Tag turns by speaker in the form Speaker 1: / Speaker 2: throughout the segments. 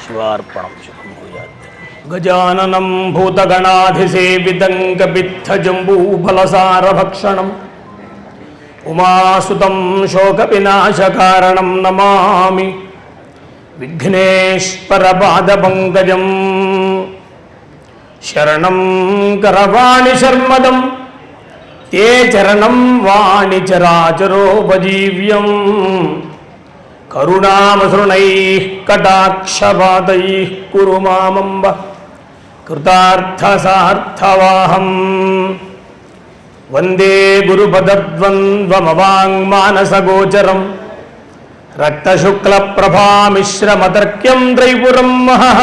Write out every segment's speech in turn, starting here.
Speaker 1: శివార్పణం శుభం భూయాత్. గజాననం భూతగణాధిసేవితం కపిత్థజంబూఫలసారభక్షణం ఉమాసుతం శోకవినాశకారణం నమామి విఘ్నేశ్వరపాదపంకజం. శరణం కరవాణి శర్మదం తే చరణం వాణి చరాచరోపజీవ్యం. కరుణామసృణైః కటాక్షపాతైః కురు మామంబ కృతార్థసార్థవాహం. వందే గురుపదద్వంద్వమవాంగ్మానసగోచరం రక్తశుక్లప్రభామిశ్రమతర్క్యం త్రైపురం మహః.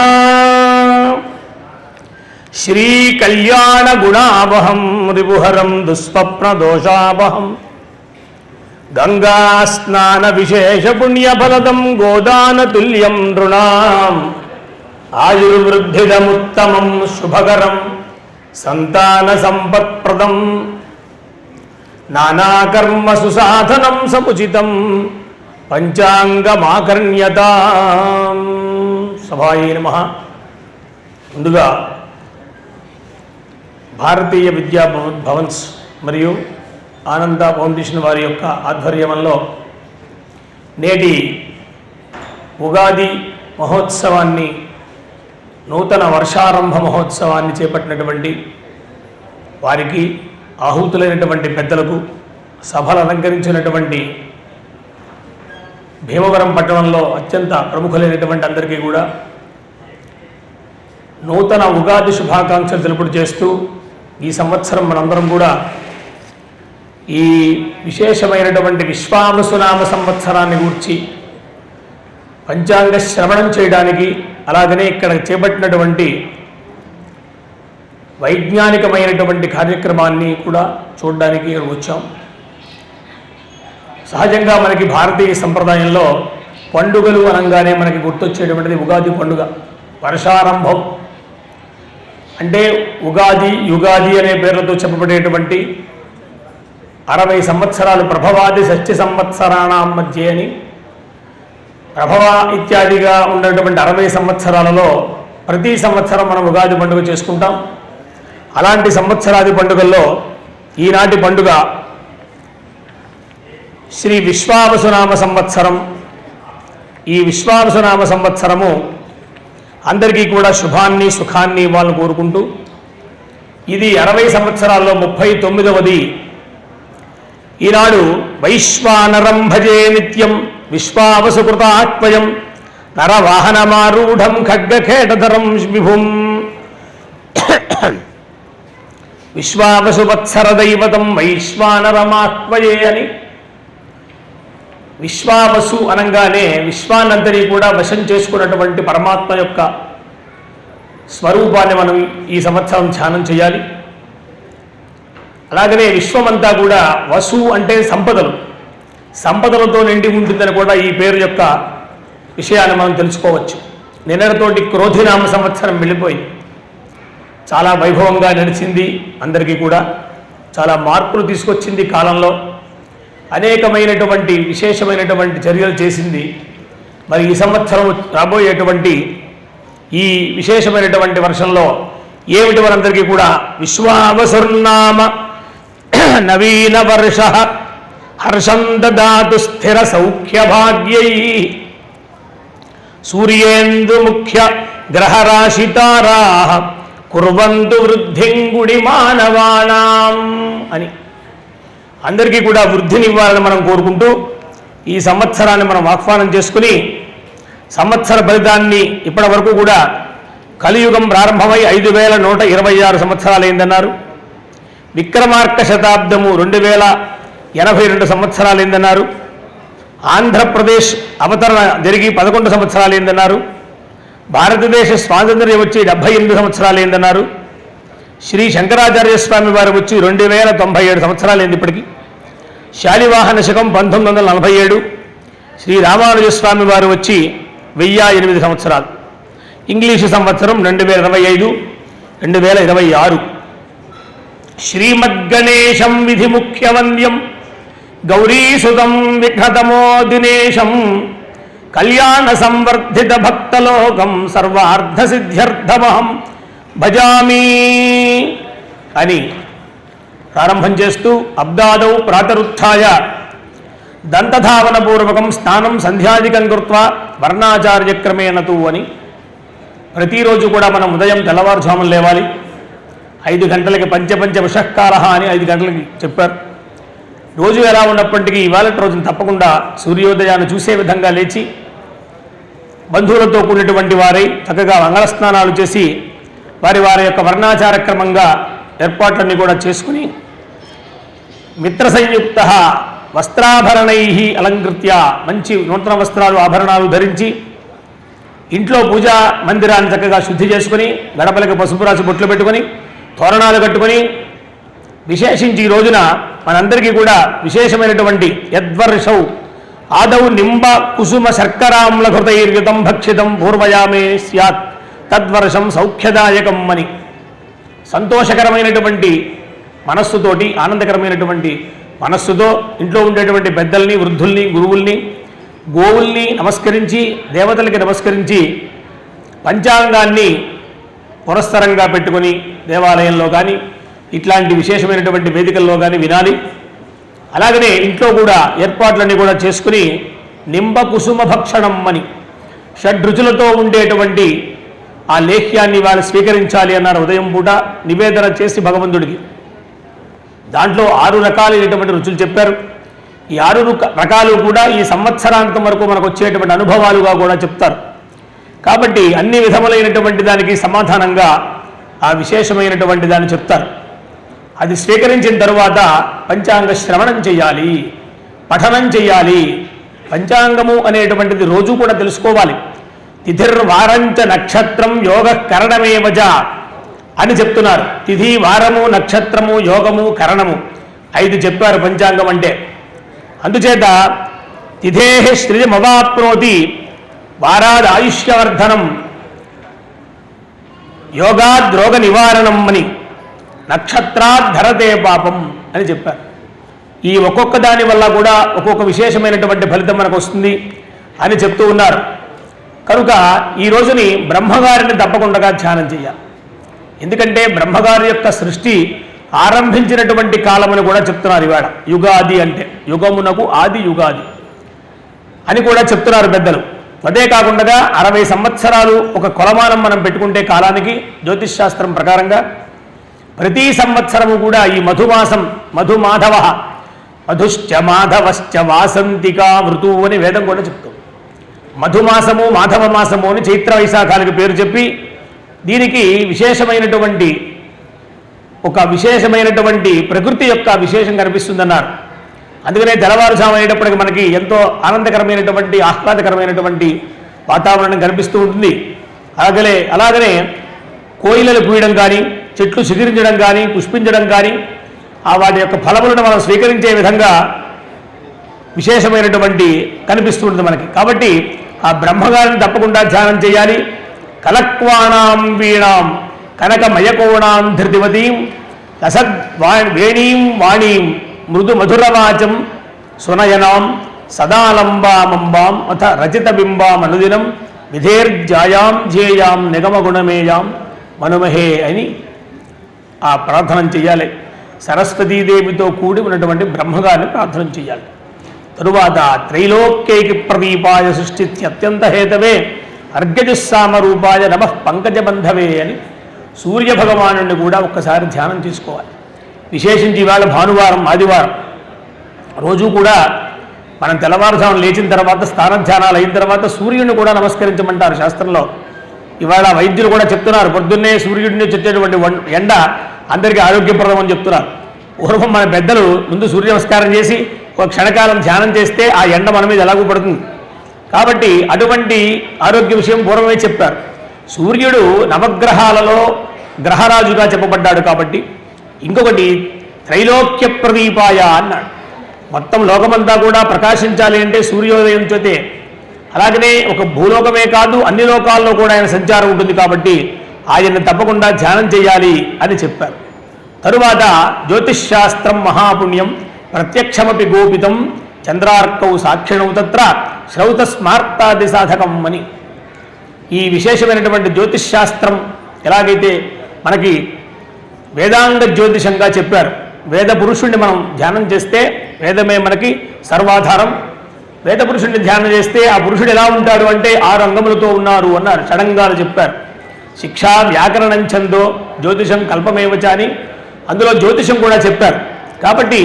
Speaker 1: శ్రీకళ్యాణగుణావహం రిపుహరం దుస్వప్నదోషావహం. గంగాస్నానవిశేషపుణ్యఫలదం గోదానతుల్యం నృణాం. ఆయుర్వృద్ధిదముత్తమం శుభకరం సంతానసంపత్ప్రదం. నానాకర్మసు సాధనం సముచితం పంచాంగమాకర్ణ్యతాం. సభాయే నమః. ముందుగా భారతీయ విద్యా భవన్స్ మరియు ఆనంద ఫౌండేషన్ వారి యొక్క ఆధ్వర్యంలో నేటి ఉగాది మహోత్సవాన్ని, నూతన వర్షారంభ మహోత్సవాన్ని చేపట్టినటువంటి వారికి, ఆహుతులైనటువంటి పెద్దలకు, సభలు అలంకరించినటువంటి భీమవరం పట్టణంలో అత్యంత ప్రముఖులైనటువంటి అందరికీ కూడా నూతన ఉగాది శుభాకాంక్షలు తెలుపుడు చేస్తూ, ఈ సంవత్సరం మనందరం కూడా ఈ విశేషమైనటువంటి విశ్వావసునామ సంవత్సరాన్ని గూర్చి పంచాంగ శ్రవణం చేయడానికి, అలాగనే ఇక్కడ చేపట్టినటువంటి వైజ్ఞానికమైనటువంటి కార్యక్రమాన్ని కూడా చూడడానికి ఇక్కడ వచ్చాం. సహజంగా మనకి భారతీయ సంప్రదాయంలో పండుగలు అనగానే మనకి గుర్తొచ్చేటువంటిది ఉగాది పండుగ. వర్షారంభం అంటే ఉగాది, యుగాది అనే పేర్లతో చెప్పబడేటువంటి 60 సంవత్సరాలు ప్రభవాది షష్ఠి సంవత్సరాణం మధ్య అని, ప్రభవ ఇత్యాదిగా ఉన్నటువంటి 60 సంవత్సరాలలో ప్రతి సంవత్సరం మనం ఉగాది పండుగ చేసుకుంటాం. అలాంటి సంవత్సరాది పండుగల్లో ఈనాటి పండుగ శ్రీ విశ్వావసునామ సంవత్సరం. ఈ విశ్వావసునామ సంవత్సరము అందరికీ కూడా శుభాన్ని, సుఖాన్ని ఇవ్వాలని కోరుకుంటూ, ఇది 60 సంవత్సరాల్లో 39వది. ఈనాడు వైశ్వానరం భజే నిత్యం విశ్వావసుకృతాత్మయం నరవాహనమారూఢం ఖడ్గఖేటధరం విభుం. విశ్వావసువత్సర దైవతం వైశ్వానరమాత్మయే అని. విశ్వావసు అనగానే విశ్వాన్నంతని కూడా వశం చేసుకున్నటువంటి పరమాత్మ యొక్క స్వరూపాన్ని మనం ఈ సంవత్సరం ధ్యానం చేయాలి. అలాగనే విశ్వమంతా కూడా వసు అంటే సంపదలు, సంపదలతో నిండి ఉంటుందని కూడా ఈ పేరు యొక్క విషయాన్ని మనం తెలుసుకోవచ్చు. నిన్నటితోటి క్రోధినామ సంవత్సరం వెళ్ళిపోయింది. చాలా వైభవంగా నడిచింది. అందరికీ కూడా చాలా మార్పులు తీసుకొచ్చింది. కాలంలో అనేకమైనటువంటి విశేషమైనటువంటి చర్యలు చేసింది. మరి ఈ సంవత్సరం రాబోయేటువంటి ఈ విశేషమైనటువంటి వర్షంలో ఏమిటి మనందరికీ కూడా విశ్వావసుర్నామ నవీన వర్ష హర్షం దదాతు స్థిర సౌఖ్య భాగ్యై సూర్యేందు ముఖ్య గ్రహరాశితారా కుర్వంతు వృద్ధిం గుడి మానవానాం అని. అందరికీ కూడా వృద్ధినివ్వాలని మనం కోరుకుంటూ ఈ సంవత్సరాన్ని మనం ఆహ్వానం చేసుకుని, సంవత్సర ఫలితాన్ని ఇప్పటి వరకు కూడా కలియుగం ప్రారంభమై 5126 సంవత్సరాలైందన్నారు. విక్రమార్క శతాబ్దము 2082 సంవత్సరాలైందన్నారు. ఆంధ్రప్రదేశ్ అవతరణ జరిగి 11 సంవత్సరాలైందన్నారు. భారతదేశ స్వాతంత్ర్యం వచ్చి 78 సంవత్సరాలైందన్నారు. శ్రీ శంకరాచార్య స్వామి వారు వచ్చి 2097 సంవత్సరాలైంది ఇప్పటికీ. శాలివాహన శకం 1947. శ్రీ రామానుజస్వామి వారు వచ్చి 1008 సంవత్సరాలు. ఇంగ్లీషు సంవత్సరం 2025, 2026. శ్రీమద్గణేశం విధి ముఖ్యవంద్యం గౌరీసుతం విఘ్నతమో దినేశం కళ్యాణ సంవర్ధిత భక్తలోకం సర్వార్థ సిద్ధ్యర్థమహం భజామి అని ప్రారంభం చేస్తూ అబ్దాదౌ ప్రాతరుత్థాయ దంతధావనపూర్వకం స్నానం సంధ్యాదికం కృత్వా వర్ణాచార్యక్రమేణతు అని ప్రతిరోజు కూడా మనం ఉదయం తెల్లవారుజామున లేవాలి. 5 గంటలకి పంచపంచ విషకాల అని 5 గంటలకి చెప్పారు. రోజు ఎలా ఉన్నప్పటికీ ఇవాళ రోజున తప్పకుండా సూర్యోదయాన్ని చూసే విధంగా లేచి బంధువులతో కూడినటువంటి వారై చక్కగా మంగళ స్నానాలు చేసి వారి యొక్క వర్ణాచారక్రమంగా ఏర్పాట్లన్నీ కూడా చేసుకుని మిత్ర సంయుక్త వస్త్రాభరణై అలంకృత్య మంచి నూతన వస్త్రాలు ఆభరణాలు ధరించి ఇంట్లో పూజా మందిరాన్ని చక్కగా శుద్ధి చేసుకుని గడపలకి పసుపు రాసి బొట్లు పెట్టుకొని తోరణాలు కట్టుకొని విశేషించి ఈ రోజున మనందరికీ కూడా విశేషమైనటువంటి యద్వర్షౌ ఆదౌ నింబ కుసుమ శర్కరామ్లఘృతైర్యుతం భక్షితం పూర్వయామే స్యాత్ తద్వర్షం సౌఖ్యదాయకం అని సంతోషకరమైనటువంటి మనస్సుతోటి ఆనందకరమైనటువంటి మనస్సుతో ఇంట్లో ఉండేటువంటి పెద్దల్ని వృద్ధుల్ని గురువుల్ని గోవుల్ని నమస్కరించి దేవతలకి నమస్కరించి పంచాంగాన్ని పురస్సరంగా పెట్టుకొని దేవాలయంలో కానీ ఇట్లాంటి విశేషమైనటువంటి వేదికల్లో కానీ వినాలి. అలాగనే ఇంట్లో కూడా ఏర్పాట్లన్నీ కూడా చేసుకుని నింబ కుసుమ భక్షణం అని షడ్రుచులతో ఉండేటువంటి ఆ లేహ్యాన్ని వాళ్ళు స్వీకరించాలి అన్నారు. ఉదయం పూట నివేదన చేసి భగవంతుడికి దాంట్లో 6 రకాలైనటువంటి రుచులు చెప్పారు. ఈ 6 రకాలు కూడా ఈ సంవత్సరాంతం వరకు మనకు వచ్చేటువంటి అనుభవాలుగా కూడా చెప్తారు. కాబట్టి అన్ని విధములైనటువంటి దానికి సమాధానంగా ఆ విశేషమైనటువంటి దాన్ని చెప్తారు. అది స్వీకరించిన తరువాత పంచాంగ శ్రవణం చేయాలి, పఠనం చేయాలి. పంచాంగము అనేటువంటిది రోజు కూడా తెలుసుకోవాలి. తిథిర్వారంచ నక్షత్రం యోగ కరణమేవజ అని చెప్తున్నారు. తిథి, వారము, నక్షత్రము, యోగము, కరణము 5 చెప్పారు పంచాంగం అంటే. అందుచేత తిథే శ్రియమవాప్నోతి వారాద్ ఆయుష్యవర్ధనం యోగాద్రోగ నివారణం అని నక్షత్రాద్ధరతే పాపం అని చెప్పారు. ఈ ఒక్కొక్క దాని వల్ల కూడా ఒక్కొక్క విశేషమైనటువంటి ఫలితం మనకు వస్తుంది అని చెప్తూ ఉన్నారు. కనుక ఈ రోజుని బ్రహ్మగారిని తప్పకుండా ధ్యానం చేయాలి. ఎందుకంటే బ్రహ్మగారి యొక్క సృష్టి ఆరంభించినటువంటి కాలమని కూడా చెప్తున్నారు. ఇవాళ యుగాది అంటే యుగమునకు ఆది యుగాది అని కూడా చెప్తున్నారు పెద్దలు. అదే కాకుండా 60 సంవత్సరాలు ఒక కొలమానం మనం పెట్టుకుంటే కాలానికి జ్యోతిష్ శాస్త్రం ప్రకారంగా ప్రతి సంవత్సరము కూడా ఈ మధుమాసం మధుమాధవ మధుశ్చ మాధవశ్చ వాసంతికా ఋతువు అని వేదం కూడా చెప్తుంది. మధుమాసము మాధవ మాసము అని చైత్ర వైశాఖాలకు పేరు చెప్పి దీనికి విశేషమైనటువంటి ప్రకృతి యొక్క విశేషం కనిపిస్తుందన్నారు. అందుకనే తెల్లవారుజాము అయ్యేటప్పటికి మనకి ఎంతో ఆనందకరమైనటువంటి ఆహ్లాదకరమైనటువంటి వాతావరణం కనిపిస్తూ ఉంటుంది. అలాగనే కోయిలలు పూయడం కానీ, చెట్లు చిగురించడం కానీ, పుష్పించడం కానీ, వాటి యొక్క ఫలములను మనం స్వీకరించే విధంగా విశేషమైనటువంటి కనిపిస్తూ ఉంటుంది మనకి. కాబట్టి ఆ బ్రహ్మగారిని తప్పకుండా ధ్యానం చేయాలి. కలక్వాణాం వీణాం కనకమయకోణాం ధృతివతీం వేణీం వాణీం మృదు మధురవాచం సునయనాం సదాలంబామంబాం అథ రచితబింబాం అనుదినం విధేర్జాయాం ధ్యేయాం నిగమగుణమేయాం మనుమహే అని ఆ ప్రార్థన చేయాలి. సరస్వతీదేవితో కూడి ఉన్నటువంటి బ్రహ్మగారిని ప్రార్థన చేయాలి. తరువాత త్రైలోక్యైకి ప్రదీపాయ సృష్టిత్యత్యంత హేతవే అర్ఘ్యజుస్సామరూపాయ నమః పంకజబంధవే అని సూర్యభగవానుడిని కూడా ఒక్కసారి ధ్యానం చేసుకోవాలి. విశేషించి ఇవాళ భానువారం, ఆదివారం రోజు కూడా మనం తెల్లవారుజామున లేచిన తర్వాత స్థానధ్యానాలు అయిన తర్వాత సూర్యుడిని కూడా నమస్కరించమంటారు శాస్త్రంలో. ఇవాళ వైద్యులు కూడా చెప్తున్నారు, పొద్దున్నే సూర్యుడిని వచ్చేటువంటి ఎండ అందరికీ ఆరోగ్యప్రదం అని చెప్తున్నారు. పూర్వం మన పెద్దలు ముందు సూర్య నమస్కారం చేసి ఒక క్షణకాలం ధ్యానం చేస్తే ఆ ఎండ మన మీద ఎలాగూ పడుతుంది. కాబట్టి అటువంటి ఆరోగ్య విషయం పూర్వమే చెప్పారు. సూర్యుడు నవగ్రహాలలో గ్రహరాజుగా చెప్పబడ్డాడు. కాబట్టి ఇంకొకటి త్రైలోక్య ప్రదీపాయ అన్నాడు. మొత్తం లోకమంతా కూడా ప్రకాశించాలి అంటే సూర్యోదయం చేతే. అలాగనే ఒక భూలోకమే కాదు అన్ని లోకాల్లో కూడా ఆయన సంచారం ఉంటుంది. కాబట్టి ఆయన్ని తప్పకుండా ధ్యానం చేయాలి అని చెప్పారు. తరువాత జ్యోతిష్శాస్త్రం మహాపుణ్యం ప్రత్యక్షమపి గోపితం చంద్రార్కౌ సాక్షిణౌ తత్ర శ్రౌత స్మార్తాది సాధకం అని. ఈ విశేషమైనటువంటి జ్యోతిష్ శాస్త్రం ఎలాగైతే మనకి వేదాంగ జ్యోతిషంగా చెప్పారు, వేద పురుషుణ్ణి మనం ధ్యానం చేస్తే వేదమే మనకి సర్వాధారం. వేద పురుషుణ్ణి ధ్యానం చేస్తే ఆ పురుషుడు ఎలా ఉంటాడు అంటే 6 అంగములతో ఉన్నారు అన్నారు, షడంగాలు చెప్పారు. శిక్షా వ్యాకరణం ఛందో జ్యోతిషం కల్పమేవచ అని అందులో జ్యోతిషం కూడా చెప్పారు. కాబట్టి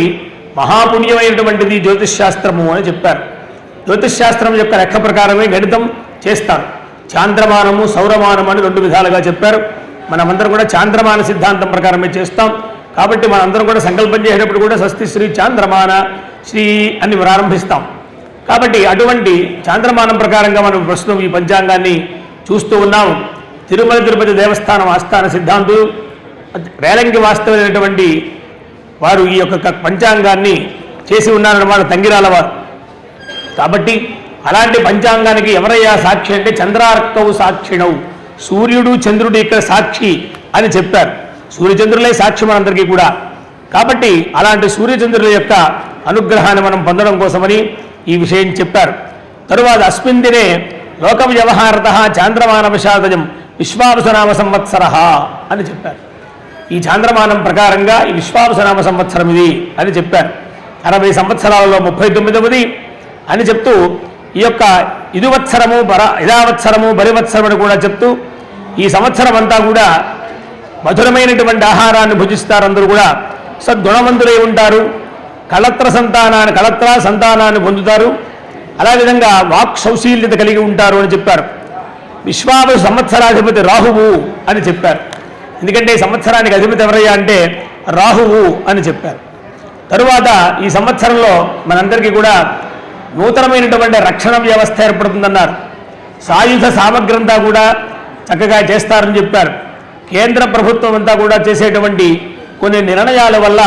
Speaker 1: మహాపుణ్యమైనటువంటిది జ్యోతిష్ శాస్త్రము అని చెప్పారు. జ్యోతిష్ శాస్త్రం యొక్క లెక్క ప్రకారమే గణితం చేస్తారు. చాంద్రమానము సౌరమానం అని 2 విధాలుగా చెప్పారు. మనమందరం కూడా చాంద్రమాన సిద్ధాంతం ప్రకారమే చేస్తాం. కాబట్టి మనందరం కూడా సంకల్పం చేసేటప్పుడు కూడా స్వస్తి శ్రీ చాంద్రమాన శ్రీ అని ప్రారంభిస్తాం. కాబట్టి అటువంటి చాంద్రమానం ప్రకారంగా మనం ప్రస్తుతం ఈ పంచాంగాన్ని చూస్తూ ఉన్నాము. తిరుమల తిరుపతి దేవస్థానం ఆస్థాన సిద్ధాంతులు రేలంగి వాస్తవమైనటువంటి వారు ఈ యొక్క పంచాంగాన్ని చేసి ఉన్నారన్నమాట, తంగిరాల వారు. కాబట్టి అలాంటి పంచాంగానికి ఎవరయ్యా సాక్షి అంటే చంద్రార్కవు సాక్షిణవు, సూర్యుడు చంద్రుడు ఇక్కడ సాక్షి అని చెప్పారు. సూర్యచంద్రులే సాక్షి మనందరికీ కూడా. కాబట్టి అలాంటి సూర్యచంద్రుల యొక్క అనుగ్రహాన్ని మనం పొందడం కోసమని ఈ విషయం చెప్పారు. తరువాత అస్మిన్ దినే లోక వ్యవహారత చాంద్రమాన విషాదజం విశ్వావసనామ సంవత్సర అని చెప్పారు. ఈ చాంద్రమానం ప్రకారంగా ఈ విశ్వావసనామ సంవత్సరం ఇది అని చెప్పారు. 60 సంవత్సరాలలో 39వది అని చెప్తూ ఈ యొక్క ఇదువత్సరము ఇదావత్సరము బలివత్సరము అని కూడా చెప్తూ ఈ సంవత్సరం అంతా కూడా మధురమైనటువంటి ఆహారాన్ని భుజిస్తారు. అందరూ కూడా సద్గుణవంతులై ఉంటారు. కళత్ర సంతానాన్ని పొందుతారు. అలావిధంగా వాక్ సౌశీల్యత కలిగి ఉంటారు అని చెప్పారు. విశ్వావసు సంవత్సరాధిపతి రాహువు అని చెప్పారు. ఎందుకంటే ఈ సంవత్సరానికి అధిపతి ఎవరయ్యా అంటే రాహువు అని చెప్పారు. తరువాత ఈ సంవత్సరంలో మనందరికీ కూడా నూతనమైనటువంటి రక్షణ వ్యవస్థ ఏర్పడుతుందన్నారు. సాయుధ సామగ్రి అంతా కూడా చక్కగా చేస్తారని చెప్పారు. కేంద్ర ప్రభుత్వం అంతా కూడా చేసేటువంటి కొన్ని నిర్ణయాల వల్ల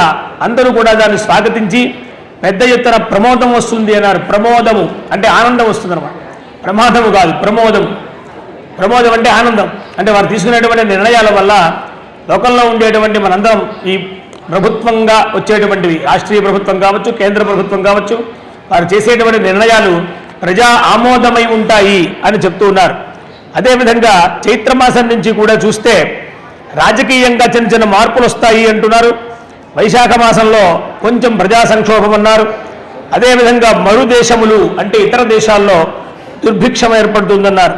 Speaker 1: అందరూ కూడా దాన్ని స్వాగతించి పెద్ద ఎత్తున ప్రమోదం వస్తుంది అన్నారు. ప్రమోదము అంటే ఆనందం వస్తుంది అన్నమాట, ప్రమాదము కాదు, ప్రమోదం. ప్రమోదం అంటే ఆనందం. అంటే వారు తీసుకునేటువంటి నిర్ణయాల వల్ల లోకంలో ఉండేటువంటి మనందరం ఈ ప్రభుత్వంగా వచ్చేటువంటివి రాష్ట్రీయ ప్రభుత్వం కావచ్చు, కేంద్ర ప్రభుత్వం కావచ్చు, వారు చేసేటువంటి నిర్ణయాలు ప్రజా ఆమోదమై ఉంటాయి అని చెప్తూ ఉన్నారు. అదేవిధంగా చైత్రమాసం నుంచి కూడా చూస్తే రాజకీయంగా చిన్న చిన్న మార్పులు వస్తాయి అంటున్నారు. వైశాఖ మాసంలో కొంచెం ప్రజా సంక్షోభం అన్నారు. అదేవిధంగా మరు దేశములు అంటే ఇతర దేశాల్లో దుర్భిక్షం ఏర్పడుతుందన్నారు.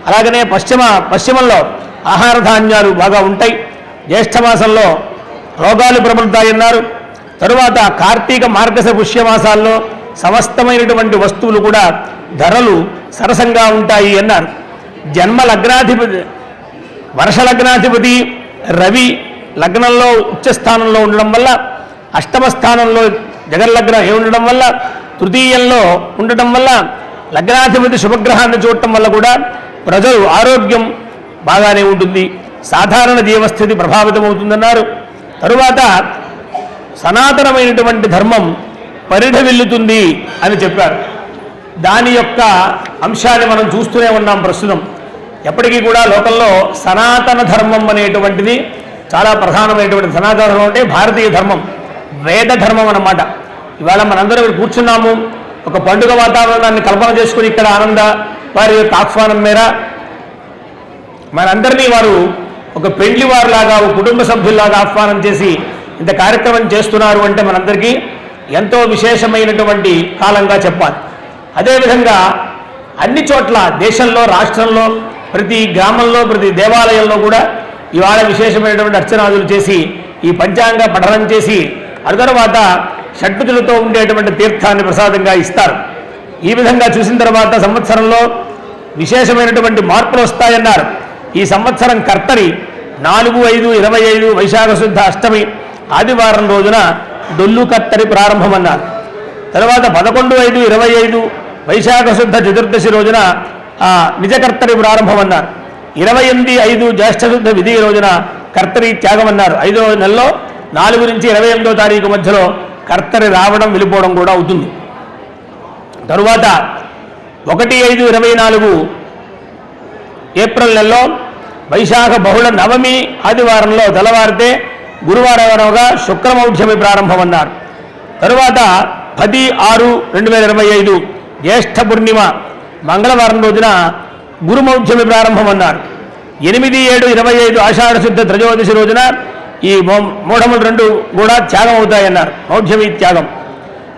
Speaker 1: అలాగనే పశ్చిమంలో ఆహార ధాన్యాలు బాగా ఉంటాయి. జ్యేష్ఠ మాసంలో రోగాలు ప్రబలుతాయన్నారు. తరువాత కార్తీక మార్గశ పుష్యమాసాల్లో సమస్తమైనటువంటి వస్తువులు కూడా ధరలు సరసంగా ఉంటాయి అన్నారు. జన్మ లగ్నాధిపతి వర్ష లగ్నాధిపతి రవి లగ్నంలో ఉచ్చస్థానంలో ఉండడం వల్ల, అష్టమ స్థానంలో జగల్లగ్నం ఉండడం వల్ల, తృతీయంలో ఉండటం వల్ల, లగ్నాధిపతి శుభగ్రహాన్ని చూడటం వల్ల కూడా ప్రజలు ఆరోగ్యం బాగానే ఉంటుంది, సాధారణ జీవస్థితి ప్రభావితమవుతుందన్నారు. తరువాత సనాతనమైనటువంటి ధర్మం పరిఢవిల్లుతుంది అని చెప్పారు. దాని యొక్క అంశాన్ని మనం చూస్తూనే ఉన్నాం ప్రస్తుతం. ఎప్పటికీ కూడా లోకంలో సనాతన ధర్మం అనేటువంటిది చాలా ప్రధానమైనటువంటి. సనాతన ధర్మం అంటే భారతీయ ధర్మం, వేద ధర్మం అన్నమాట. ఇవాళ మనందరం ఇక్కడ కూర్చున్నాము, ఒక పండుగ వాతావరణాన్ని కల్పన చేసుకుని ఇక్కడ ఆనంద వారి యొక్క ఆహ్వానం మేర మనందరినీ వారు ఒక పెండ్లి వారిలాగా, ఒక కుటుంబ సభ్యుల్లాగా ఆహ్వానం చేసి ఇంత కార్యక్రమం చేస్తున్నారు అంటే మనందరికీ ఎంతో విశేషమైనటువంటి కాలంగా చెప్పాలి. అదేవిధంగా అన్ని చోట్ల దేశంలో, రాష్ట్రంలో, ప్రతి గ్రామంలో, ప్రతి దేవాలయంలో కూడా ఇవాళ విశేషమైనటువంటి అర్చనాదులు చేసి ఈ పంచాంగ పఠనం చేసి ఆ తర్వాత షడ్పతులతో ఉండేటువంటి తీర్థాన్ని ప్రసాదంగా ఇస్తారు. ఈ విధంగా చూసిన తర్వాత సంవత్సరంలో విశేషమైనటువంటి మార్పులు వస్తాయన్నారు. ఈ సంవత్సరం కర్తరి 4/5/25 వైశాఖ శుద్ధ అష్టమి ఆదివారం రోజున డొల్లు కర్తరి ప్రారంభమన్నారు. తర్వాత 11/5/25 వైశాఖ శుద్ధ చతుర్దశి రోజున నిజకర్తరి ప్రారంభమన్నారు. 28/5 జ్యేష్ఠ శుద్ధ విధి రోజున కర్తరి త్యాగమన్నారు. 5వ నెలలో 4 నుంచి 28వ తారీఖు మధ్యలో కర్తరి రావడం వెళ్ళిపోవడం కూడా అవుతుంది. తరువాత 1/5/24 ఏప్రిల్ నెలలో వైశాఖ బహుళ నవమి ఆదివారంలో తెల్లవారితే గురువారంగా శుక్రమౌఢ్యమి ప్రారంభమన్నారు. తరువాత 10/6/2025 జ్యేష్ఠ పూర్ణిమ మంగళవారం రోజున గురుమౌఢ్యమి ప్రారంభం అన్నారు. 8-7-25 ఆషాఢ శుద్ధ త్రయోదశి రోజున ఈ మూఢములు 2 కూడా త్యాగం అవుతాయన్నారు, మౌఢ్యమి త్యాగం.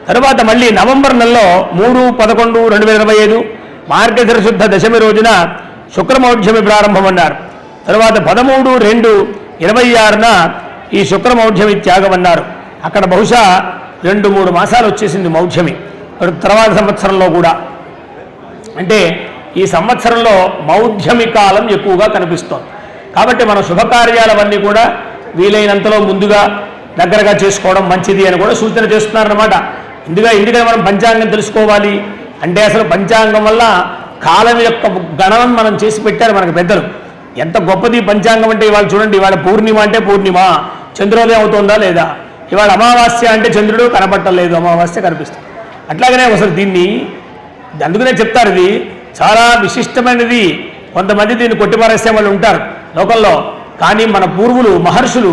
Speaker 1: తరువాత మళ్ళీ నవంబర్ నెలలో 3-11-2025 మార్గశిర శుద్ధ దశమి రోజున శుక్రమౌఢ్యమి ప్రారంభం అన్నారు. తరువాత 13-2-26న ఈ శుక్రమౌఢ్యమి త్యాగం అన్నారు. అక్కడ బహుశా 2-3 మాసాలు వచ్చేసింది మౌఢ్యమి. తర్వాత సంవత్సరంలో కూడా, అంటే ఈ సంవత్సరంలో మౌఢ్యమి కాలం ఎక్కువగా కనిపిస్తోంది. కాబట్టి మన శుభకార్యాలవన్నీ కూడా వీలైనంతలో ముందుగా దగ్గరగా చేసుకోవడం మంచిది అని కూడా సూచన చేస్తున్నారన్నమాట. ఎందుకంటే మనం పంచాంగం తెలుసుకోవాలి అంటే అసలు పంచాంగం వల్ల కాలం యొక్క గణనం మనం చేసి పెట్టారు మనకు పెద్దలు. ఎంత గొప్పది పంచాంగం అంటే. ఇవాళ చూడండి, ఇవాళ పూర్ణిమ అంటే పూర్ణిమ, చంద్రోదయం అవుతుందా లేదా, ఇవాళ అమావాస్య అంటే చంద్రుడు కనపట్టలేదు, అమావాస్య కనిపిస్తుంది. అట్లాగనే అసలు దీన్ని అందుకనే చెప్తారు, ఇది చాలా విశిష్టమైనది. కొంతమంది దీన్ని కొట్టిపారేసే వాళ్ళు ఉంటారు లోకంలో. కానీ మన పూర్వులు మహర్షులు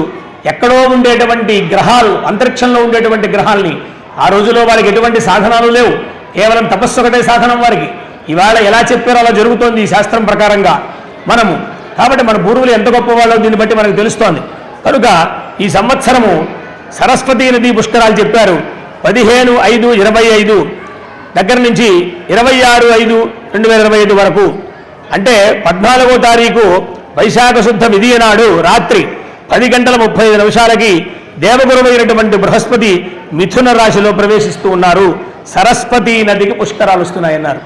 Speaker 1: ఎక్కడో ఉండేటువంటి గ్రహాలు, అంతరిక్షంలో ఉండేటువంటి గ్రహాలని, ఆ రోజులో వాళ్ళకి ఎటువంటి సాధనాలు లేవు, కేవలం తపస్సు ఒకటే సాధనం వారికి. ఇవాళ ఎలా చెప్పారో అలా జరుగుతోంది ఈ శాస్త్రం ప్రకారంగా మనము. కాబట్టి మన పూర్వులు ఎంత గొప్ప వాళ్ళో దీన్ని బట్టి మనకు తెలుస్తోంది. కనుక ఈ సంవత్సరము సరస్వతీ నదీ పుష్కరాలు చెప్పారు. 15-5-25 దగ్గర నుంచి 26-5-2025 వరకు, అంటే 14వ తారీఖు వైశాఖ శుద్ధ విధియ నాడు రాత్రి 10:35 దేవగురువైనటువంటి బృహస్పతి మిథున రాశిలో ప్రవేశిస్తూ ఉన్నారు. సరస్వతీ నదికి పుష్కరాలు వస్తున్నాయన్నారు.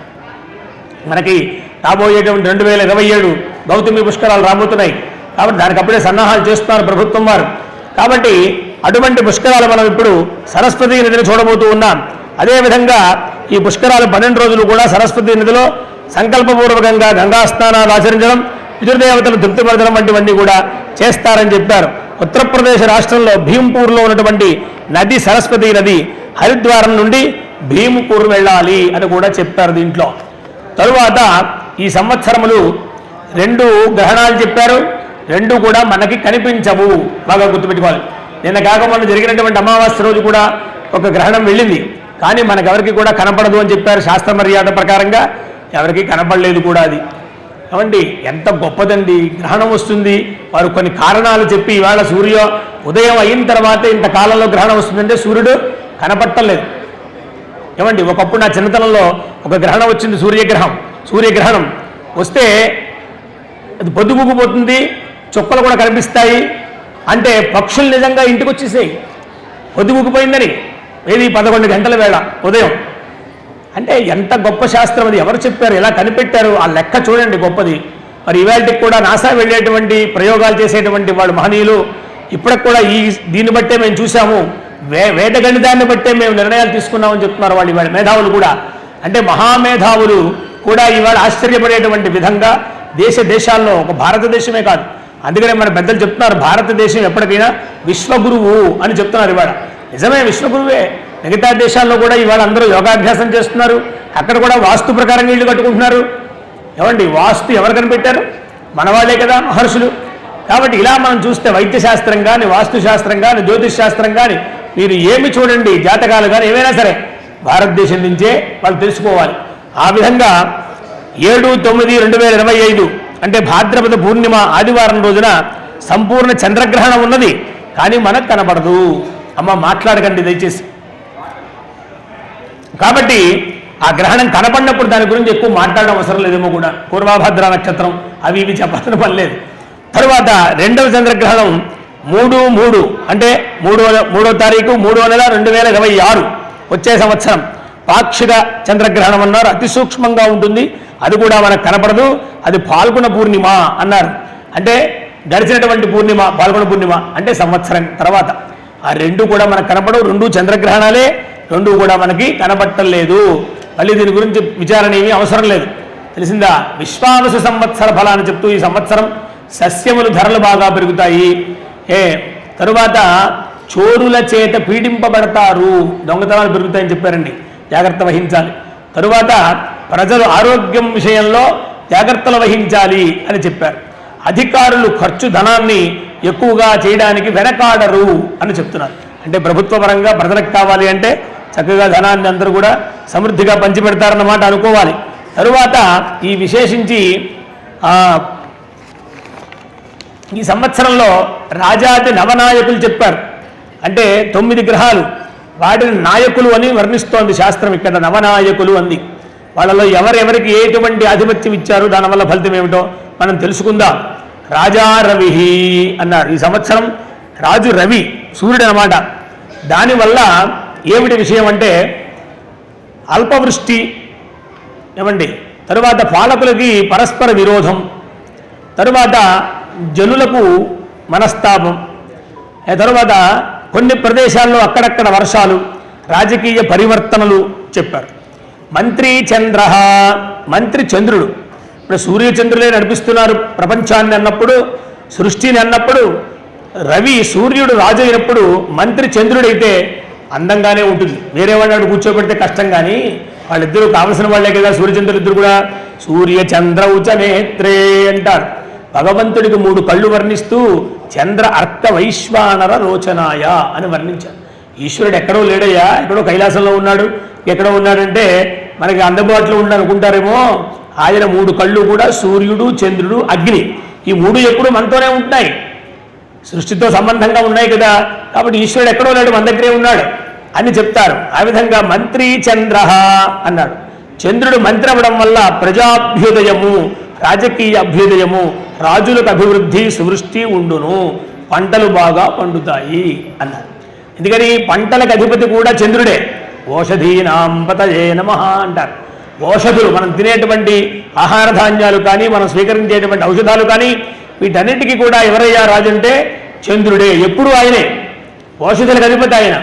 Speaker 1: మనకి రాబోయేటువంటి 2027 గౌతమి పుష్కరాలు రాబోతున్నాయి. కాబట్టి దానికి అప్పుడే సన్నాహాలు చేస్తున్నారు ప్రభుత్వం వారు. కాబట్టి అటువంటి పుష్కరాలు మనం ఇప్పుడు సరస్వతీ నదిని చూడబోతూ ఉన్నాం. అదేవిధంగా ఈ పుష్కరాలు 12 రోజులు కూడా సరస్వతీ నదిలో సంకల్పపూర్వకంగా గంగా స్నానాలు ఆచరించడం, పితృదేవతలు తృప్తిపరచడం వంటివన్నీ కూడా చేస్తారని చెప్పారు. ఉత్తరప్రదేశ్ రాష్ట్రంలో భీంపూర్లో ఉన్నటువంటి నది సరస్వతీ నది. హరిద్వారం నుండి భీంపూర్ వెళ్ళాలి అని కూడా చెప్పారు దీంట్లో. తరువాత ఈ సంవత్సరములు 2 గ్రహణాలు చెప్పారు. 2 కూడా మనకి కనిపించవు, బాగా గుర్తుపెట్టుకోవాలి. నిన్న కాక మొన్న జరిగినటువంటి అమావాస్య రోజు కూడా ఒక గ్రహణం వెళ్ళింది, కానీ మనకెవరికి కూడా కనపడదు అని చెప్పారు శాస్త్ర మర్యాద ప్రకారంగా. ఎవరికి కనపడలేదు కూడా. అది ఏమండి ఎంత గొప్పదండి. గ్రహణం వస్తుంది, వారు కొన్ని కారణాలు చెప్పి ఇవాళ ఉదయం అయిన తర్వాత ఇంత కాలంలో గ్రహణం వస్తుందంటే సూర్యుడు కనపట్టలేదు. ఏమండి ఒకప్పుడు నా చిన్నతనంలో ఒక గ్రహణం వచ్చింది, సూర్యగ్రహణం వస్తే అది పొద్దుగుకుపోతుంది, చుక్కలు కూడా కనిపిస్తాయి. అంటే పక్షులు నిజంగా ఇంటికి వచ్చేసాయి పొద్దుగుకుపోయిందని. ఏది 11 గంటల వేళ ఉదయం. అంటే ఎంత గొప్ప శాస్త్రం అది, ఎవరు చెప్పారు, ఎలా కనిపెట్టారు, ఆ లెక్క చూడండి గొప్పది. మరి ఇవాళకి కూడా నాసా వెళ్ళేటువంటి ప్రయోగాలు చేసేటువంటి వాళ్ళు మహనీయులు ఇప్పటికి కూడా దీన్ని బట్టే మేము చూసాము, వేద గణితాన్ని బట్టే మేము నిర్ణయాలు తీసుకున్నామని చెప్తున్నారు వాళ్ళు ఇవాళ మేధావులు కూడా. అంటే మహామేధావులు కూడా ఇవాళ ఆశ్చర్యపడేటువంటి విధంగా దేశాల్లో, ఒక భారతదేశమే కాదు, అందుకనే మన పెద్దలు చెప్తున్నారు భారతదేశం ఎప్పటికైనా విశ్వగురువు అని చెప్తున్నారు. ఇవాళ నిజమే విశ్వగురువే. మిగతా దేశాల్లో కూడా ఇవాళ అందరూ యోగాభ్యాసం చేస్తున్నారు. అక్కడ కూడా వాస్తు ప్రకారంగా ఇళ్ళు కట్టుకుంటున్నారు. ఏమండి వాస్తు ఎవరు కనిపెట్టారు? మన వాళ్ళే కదా, మహర్షులు. కాబట్టి ఇలా మనం చూస్తే వైద్య శాస్త్రం కానీ, వాస్తు శాస్త్రం కానీ, జ్యోతిష్ శాస్త్రం కానీ, మీరు ఏమి చూడండి, జాతకాలు కానీ ఏమైనా సరే భారతదేశం నుంచే వాళ్ళు తెలుసుకోవాలి. ఆ విధంగా 7-9-2025 అంటే భాద్రపద పూర్ణిమ ఆదివారం రోజున సంపూర్ణ చంద్రగ్రహణం ఉన్నది, కానీ మనకు కనపడదు. అమ్మ మాట్లాడకండి దయచేసి. కాబట్టి ఆ గ్రహణం కనపడినప్పుడు దాని గురించి ఎక్కువ మాట్లాడడం అవసరం లేదేమో కూడా. పూర్వభద్ర నక్షత్రం అవి ఇవి చెప్పాల్సిన పని లేదు. తరువాత 2వ చంద్రగ్రహణం 3-3 అంటే 3వ తారీఖు 3వ నెల 2026 వచ్చే సంవత్సరం పాక్షిక చంద్రగ్రహణం అన్నారు. అతి సూక్ష్మంగా ఉంటుంది, అది కూడా మనకు కనపడదు. అది పాల్గొన పూర్ణిమ అన్నారు. అంటే గడిచినటువంటి పూర్ణిమ, పాల్గొన పూర్ణిమ అంటే సంవత్సరం తర్వాత. ఆ 2 కూడా మనకు కనపడవు. 2 చంద్రగ్రహణాలే, 2 కూడా మనకి కనపట్టలేదు. మళ్ళీ దీని గురించి విచారణ ఏమీ అవసరం లేదు, తెలిసిందా. విశ్వావసు సంవత్సర ఫలాన్ని చెప్తూ ఈ సంవత్సరం సస్యములు ధరలు బాగా పెరుగుతాయి. తరువాత చోరుల చేత పీడింపబడతారు, దొంగతనాలు పెరుగుతాయని చెప్పారండి, జాగ్రత్త వహించాలి. తరువాత ప్రజలు ఆరోగ్యం విషయంలో జాగ్రత్తలు వహించాలి అని చెప్పారు. అధికారులు ఖర్చు ధనాన్ని ఎక్కువగా చేయడానికి వెనకాడరు అని చెప్తున్నారు. అంటే ప్రభుత్వ పరంగా ప్రజలకు కావాలి అంటే చక్కగా ధనాన్ని అందరూ కూడా సమృద్ధిగా పంచిపెడతారన్నమాట అనుకోవాలి. తరువాత ఈ విశేషించి ఈ సంవత్సరంలో రాజాది నవనాయకులు చెప్పారు. అంటే 9 గ్రహాలు వాటిని నాయకులు అని వర్ణిస్తోంది శాస్త్రం. ఇక్కడ నవనాయకులు అంది. వాళ్ళలో ఎవరెవరికి ఎటువంటి ఆధిపత్యం ఇచ్చారు, దానివల్ల ఫలితం ఏమిటో మనం తెలుసుకుందాం. రాజా రవి అన్నారు. ఈ సంవత్సరం రాజు రవి, సూర్యుడు అన్నమాట. దానివల్ల ఏమిటి విషయం అంటే అల్పవృష్టి ఏమండి, తరువాత పాలకులకి పరస్పర విరోధం, తరువాత జనులకు మనస్తాపం, తరువాత కొన్ని ప్రదేశాల్లో అక్కడక్కడ వర్షాలు, రాజకీయ పరివర్తనలు చెప్పారు. మంత్రి చంద్ర, మంత్రి చంద్రుడు. ఇప్పుడు సూర్యచంద్రులే నడిపిస్తున్నారు ప్రపంచాన్ని అన్నప్పుడు, సృష్టిని అన్నప్పుడు, రవి సూర్యుడు రాజు అయినప్పుడు మంత్రి చంద్రుడైతే అందంగానే ఉంటుంది. వేరే వాళ్ళని కూర్చోబెడితే కష్టం, కానీ వాళ్ళిద్దరూ కావలసిన వాళ్ళే కదా సూర్యచంద్రులు ఇద్దరు కూడా. సూర్య చంద్ర ఉచ నేత్రే అంటారు. భగవంతుడికి 3 కళ్ళు వర్ణిస్తూ చంద్ర అర్క వైశ్వానర రోచనాయ అని వర్ణించారు. ఈశ్వరుడు ఎక్కడో లేడయ్యా, ఎక్కడో కైలాసంలో ఉన్నాడు. ఎక్కడో ఉన్నాడంటే మనకి అందుబాటులో ఉండనుకుంటారేమో. ఆయన 3 కళ్ళు కూడా సూర్యుడు, చంద్రుడు, అగ్ని, ఈ 3 ఎప్పుడు మనతోనే ఉంటున్నాయి, సృష్టితో సంబంధంగా ఉన్నాయి కదా. కాబట్టి ఈశ్వరుడు ఎక్కడో లేడు, మన దగ్గరే ఉన్నాడు అని చెప్తారు. ఆ విధంగా మంత్రి చంద్ర అన్నాడు. చంద్రుడు మంత్రి అవ్వడం వల్ల ప్రజాభ్యుదయము, రాజకీయ అభ్యుదయము, రాజులకు అభివృద్ధి, సువృష్టి ఉండును, పంటలు బాగా పండుతాయి అన్నారు. ఎందుకని పంటలకు అధిపతి కూడా చంద్రుడే. ఓషధీనాం పతయే నమః అంటారు. ఓషధులు, మనం తినేటువంటి ఆహార ధాన్యాలు కానీ, మనం స్వీకరించేటువంటి ఔషధాలు కానీ, వీటన్నిటికీ కూడా ఎవరయ్యా రాజు అంటే చంద్రుడే. ఎప్పుడు ఆయనే ఓషధులకు అధిపతి ఆయన.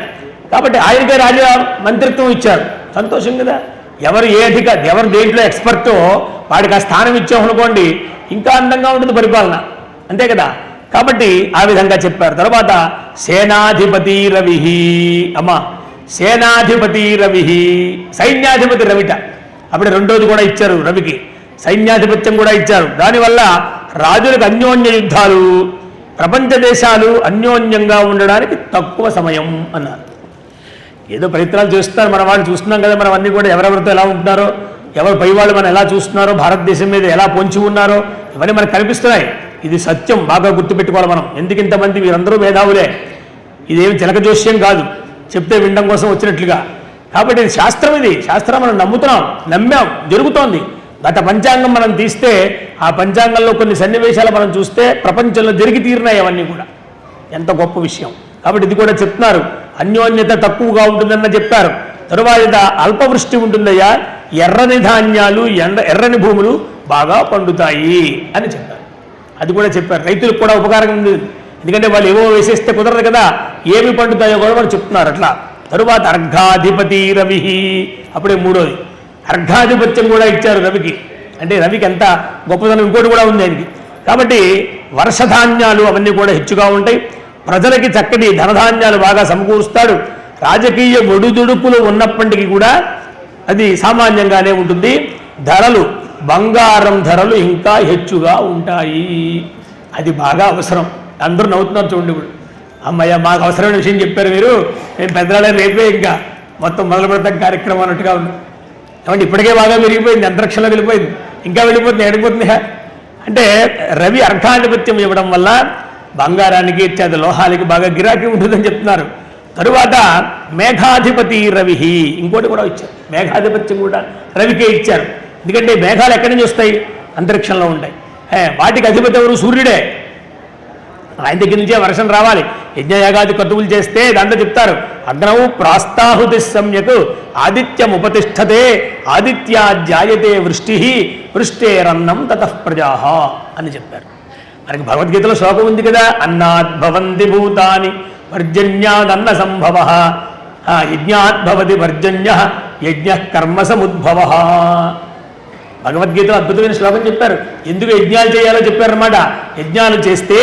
Speaker 1: కాబట్టి ఆయనకే రాజు మంత్రిత్వం ఇచ్చారు. సంతోషం కదా. ఎవరు ఎవరు దేంట్లో ఎక్స్పర్టో వాడికి ఆ స్థానం ఇచ్చామనుకోండి, ఇంకా అందంగా ఉంటుంది పరిపాలన, అంతే కదా. కాబట్టి ఆ విధంగా చెప్పారు. తర్వాత సేనాధిపతి రవి, అమ్మా సేనాధిపతి రవి, సైన్యాధిపతి రవిట. అప్పుడు రెండోది కూడా ఇచ్చారు రవికి, సైన్యాధిపత్యం కూడా ఇచ్చారు. దానివల్ల రాజులకు అన్యోన్య యుద్ధాలు, ప్రపంచ దేశాలు అన్యోన్యంగా ఉండడానికి తక్కువ సమయం అన్నారు. ఏదో ప్రయత్నాలు చేస్తున్నారు మన వాళ్ళు, చూస్తున్నాం కదా మనం అన్నీ కూడా. ఎవరెవరితో ఎలా ఉంటున్నారో, ఎవరు పై వాళ్ళు మనం ఎలా చూస్తున్నారో, భారతదేశం మీద ఎలా పొంచి ఉన్నారో, ఇవన్నీ మనకు కనిపిస్తున్నాయి. ఇది సత్యం, బాగా గుర్తుపెట్టుకోవాలి మనం. ఎందుకు ఇంతమంది వీరందరూ మేధావులే, ఇదేమి చిలక జోస్యం కాదు, చెప్తే వినడం కోసం వచ్చినట్లుగా. కాబట్టి ఇది శాస్త్రం, ఇది శాస్త్రం మనం నమ్ముతున్నాం, నమ్మాం, జరుగుతోంది. గత పంచాంగం మనం తీస్తే ఆ పంచాంగంలో కొన్ని సన్నివేశాలు మనం చూస్తే ప్రపంచంలో జరిగి తీరినాయి అవన్నీ కూడా. ఎంత గొప్ప విషయం. కాబట్టి ఇది కూడా చెప్తున్నారు. అన్యోన్యత తక్కువగా ఉంటుందన్న చెప్పారు. తరువాత అల్పవృష్టి ఉంటుందయ్యా, ఎర్రని ధాన్యాలు, ఎర్రని భూములు బాగా పండుతాయి అని చెప్పారు. అది కూడా చెప్పారు. రైతులకు కూడా ఉపకారం ఉంది. ఎందుకంటే వాళ్ళు ఏవో వేసేస్తే కుదరదు కదా, ఏమి పండుతాయో కూడా వాళ్ళు చెప్తున్నారు అట్లా. తరువాత అర్ఘాధిపతి రవి, అప్పుడే మూడోది అర్ఘాధిపత్యం కూడా ఇచ్చారు రవికి. అంటే రవికి ఎంత గొప్పదనం ఇంకోటి కూడా ఉంది ఆయనకి. కాబట్టి వర్షధాన్యాలు అవన్నీ కూడా హెచ్చుగా ఉంటాయి. ప్రజలకి చక్కటి ధనధాన్యాలు బాగా సమకూరుస్తాడు. రాజకీయ ఒడిదుడుకులు ఉన్నప్పటికీ కూడా అది సామాన్యంగానే ఉంటుంది. ధరలు, బంగారం ధరలు ఇంకా హెచ్చుగా ఉంటాయి. అది బాగా అవసరం. అందరూ నవ్వుతున్నారు చూడండి. ఇప్పుడు అమ్మయ్య మాకు అవసరమైన విషయం చెప్పారు మీరు, మేము పెద్దవాళ్ళే రేపే ఇంకా మొత్తం మొదలు పెడతాం కార్యక్రమం అన్నట్టుగా ఉంది. కాబట్టి ఇప్పటికే బాగా పెరిగిపోయింది, అంతరిక్షంలో వెళ్ళిపోయింది, ఇంకా వెళ్ళిపోతుంది, ఎడిపోతుంది. అంటే రవి అర్ఘాధిపత్యం ఇవ్వడం వల్ల బంగారానికి, ఇత్యాది లోహాలకి బాగా గిరాకీ ఉంటుందని చెప్తున్నారు. తరువాత మేఘాధిపతి రవి, ఇంకోటి కూడా ఇచ్చారు. మేఘాధిపత్యం కూడా రవికే ఇచ్చారు. ఎందుకంటే మేఘాలు ఎక్కడి నుంచి వస్తాయి? అంతరిక్షంలో ఉంటాయి. వాటికి అధిపతి ఎవరు? సూర్యుడే. ఆయన దగ్గర నుంచే వర్షం రావాలి. యజ్ఞయాగాది క్రతువులు చేస్తే దాంట్లో చెప్తారు, అగ్నవు ప్రాస్తాహుతి సమ్యక్ ఆదిత్యం ఉపతిష్టతే ఆదిత్యాధ్యాయతే వృష్టి వృష్టేరన్నం తతః ప్రజాః అని చెప్పారు. మనకి భగవద్గీతలో శ్లోకం ఉంది కదా, అన్నాద్భవంతి భూతాని పర్జన్యాదన్న సంభవ, యజ్ఞాద్భవతి పర్జన్య యజ్ఞ కర్మ సముద్భవ. భగవద్గీతలో అద్భుతమైన శ్లోకం చెప్పారు. ఎందుకు యజ్ఞాలు చేయాలో చెప్పారన్నమాట. యజ్ఞాలు చేస్తే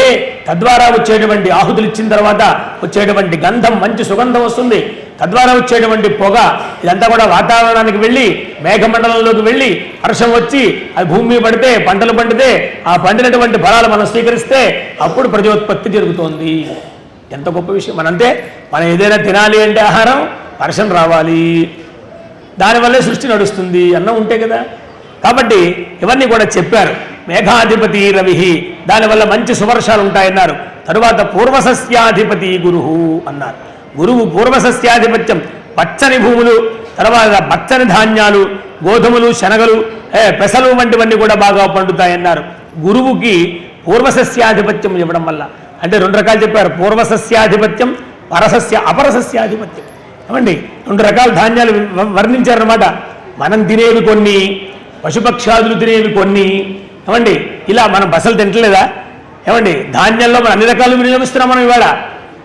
Speaker 1: తద్వారా వచ్చేటువంటి ఆహుతులు ఇచ్చిన తర్వాత వచ్చేటువంటి గంధం, మంచి సుగంధం వస్తుంది. తద్వారా వచ్చేటువంటి పొగ ఇదంతా కూడా వాతావరణానికి వెళ్ళి, మేఘమండలంలోకి వెళ్ళి, వర్షం వచ్చి అది భూమి మీద పడితే, పంటలు పండితే, ఆ పండినటువంటి ఫలాలు మనం స్వీకరిస్తే అప్పుడు ప్రజోత్పత్తి జరుగుతోంది. ఎంత గొప్ప విషయం. మనంతే మనం ఏదైనా తినాలి అంటే ఆహారం వర్షం రావాలి, దానివల్లే సృష్టి నడుస్తుంది, అన్నం ఉంటే కదా. కాబట్టి ఇవన్నీ కూడా చెప్పారు. మేఘాధిపతి రవి, దానివల్ల మంచి సువర్షాలు ఉంటాయన్నారు. తరువాత పూర్వసస్యాధిపతి గురువు అన్నారు. గురువు పూర్వసస్యాధిపత్యం, పచ్చని భూములు, తర్వాత పచ్చని ధాన్యాలు, గోధుమలు, శనగలు, పెసలు వంటివన్నీ కూడా బాగా పండుతాయన్నారు. గురువుకి పూర్వసస్యాధిపత్యం ఇవ్వడం వల్ల, అంటే రెండు రకాలు చెప్పారు, పూర్వసస్యాధిపత్యం, అపరసస్యాధిపత్యం. ఏమండి, రెండు రకాల ధాన్యాలు వర్ణించారన్నమాట. మనం తినేవి కొన్ని, పశుపక్షాదులు తినేవి కొన్ని. ఏమండి, ఇలా మనం బసలు తింటలేదా? ఏమండి, ధాన్యాల్లో మనం అన్ని రకాలు వినియోగిస్తున్నాం మనం ఇవాళ.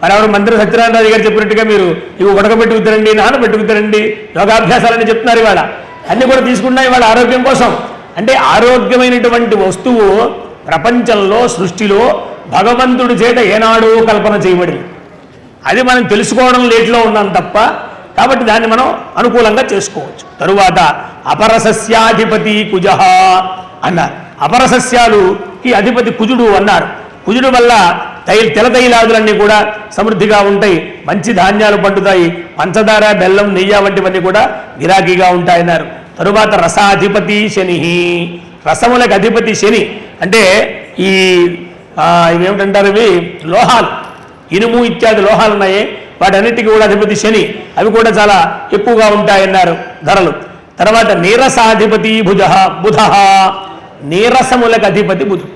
Speaker 1: మరి ఎవరు మంత్రి సత్యనారాయణ గారు చెప్పినట్టుగా మీరు ఇవి ఉడకబెట్టి తినండి, నానబెట్టుకు తినండి, యోగాభ్యాసాలని చెప్తున్నారు ఇవాళ. అన్నీ కూడా తీసుకుంటున్నాయి ఇవాళ ఆరోగ్యం కోసం. అంటే ఆరోగ్యమైనటువంటి వస్తువు ప్రపంచంలో, సృష్టిలో భగవంతుడి చేత ఏనాడో కల్పన చేయబడింది. అది మనం తెలుసుకోవడం లేట్లో ఉన్నాం తప్ప, కాబట్టి దాన్ని మనం అనుకూలంగా చేసుకోవచ్చు. తరువాత అపరసస్యాధిపతి కుజః అన్నారు. అపరసస్యాలుకి అధిపతి కుజుడు అన్నారు. కుజుడు వల్ల తెల తైలాదులన్నీ కూడా సమృద్ధిగా ఉంటాయి, మంచి ధాన్యాలు పండుతాయి, పంచదార, బెల్లం, నెయ్యి వంటివన్నీ కూడా గిరాకీగా ఉంటాయన్నారు. తరువాత రసాధిపతి శని, రసములకు అధిపతి శని. అంటే ఇవేమిటంటారు, ఇవి లోహాలు, ఇనుము ఇత్యాది లోహాలు ఉన్నాయి, వాటన్నిటికీ కూడా అధిపతి శని, అవి కూడా చాలా ఎక్కువగా ఉంటాయన్నారు ధరలు. తర్వాత నీరసాధిపతి బుధ, నీరసములకు అధిపతి బుధుడు.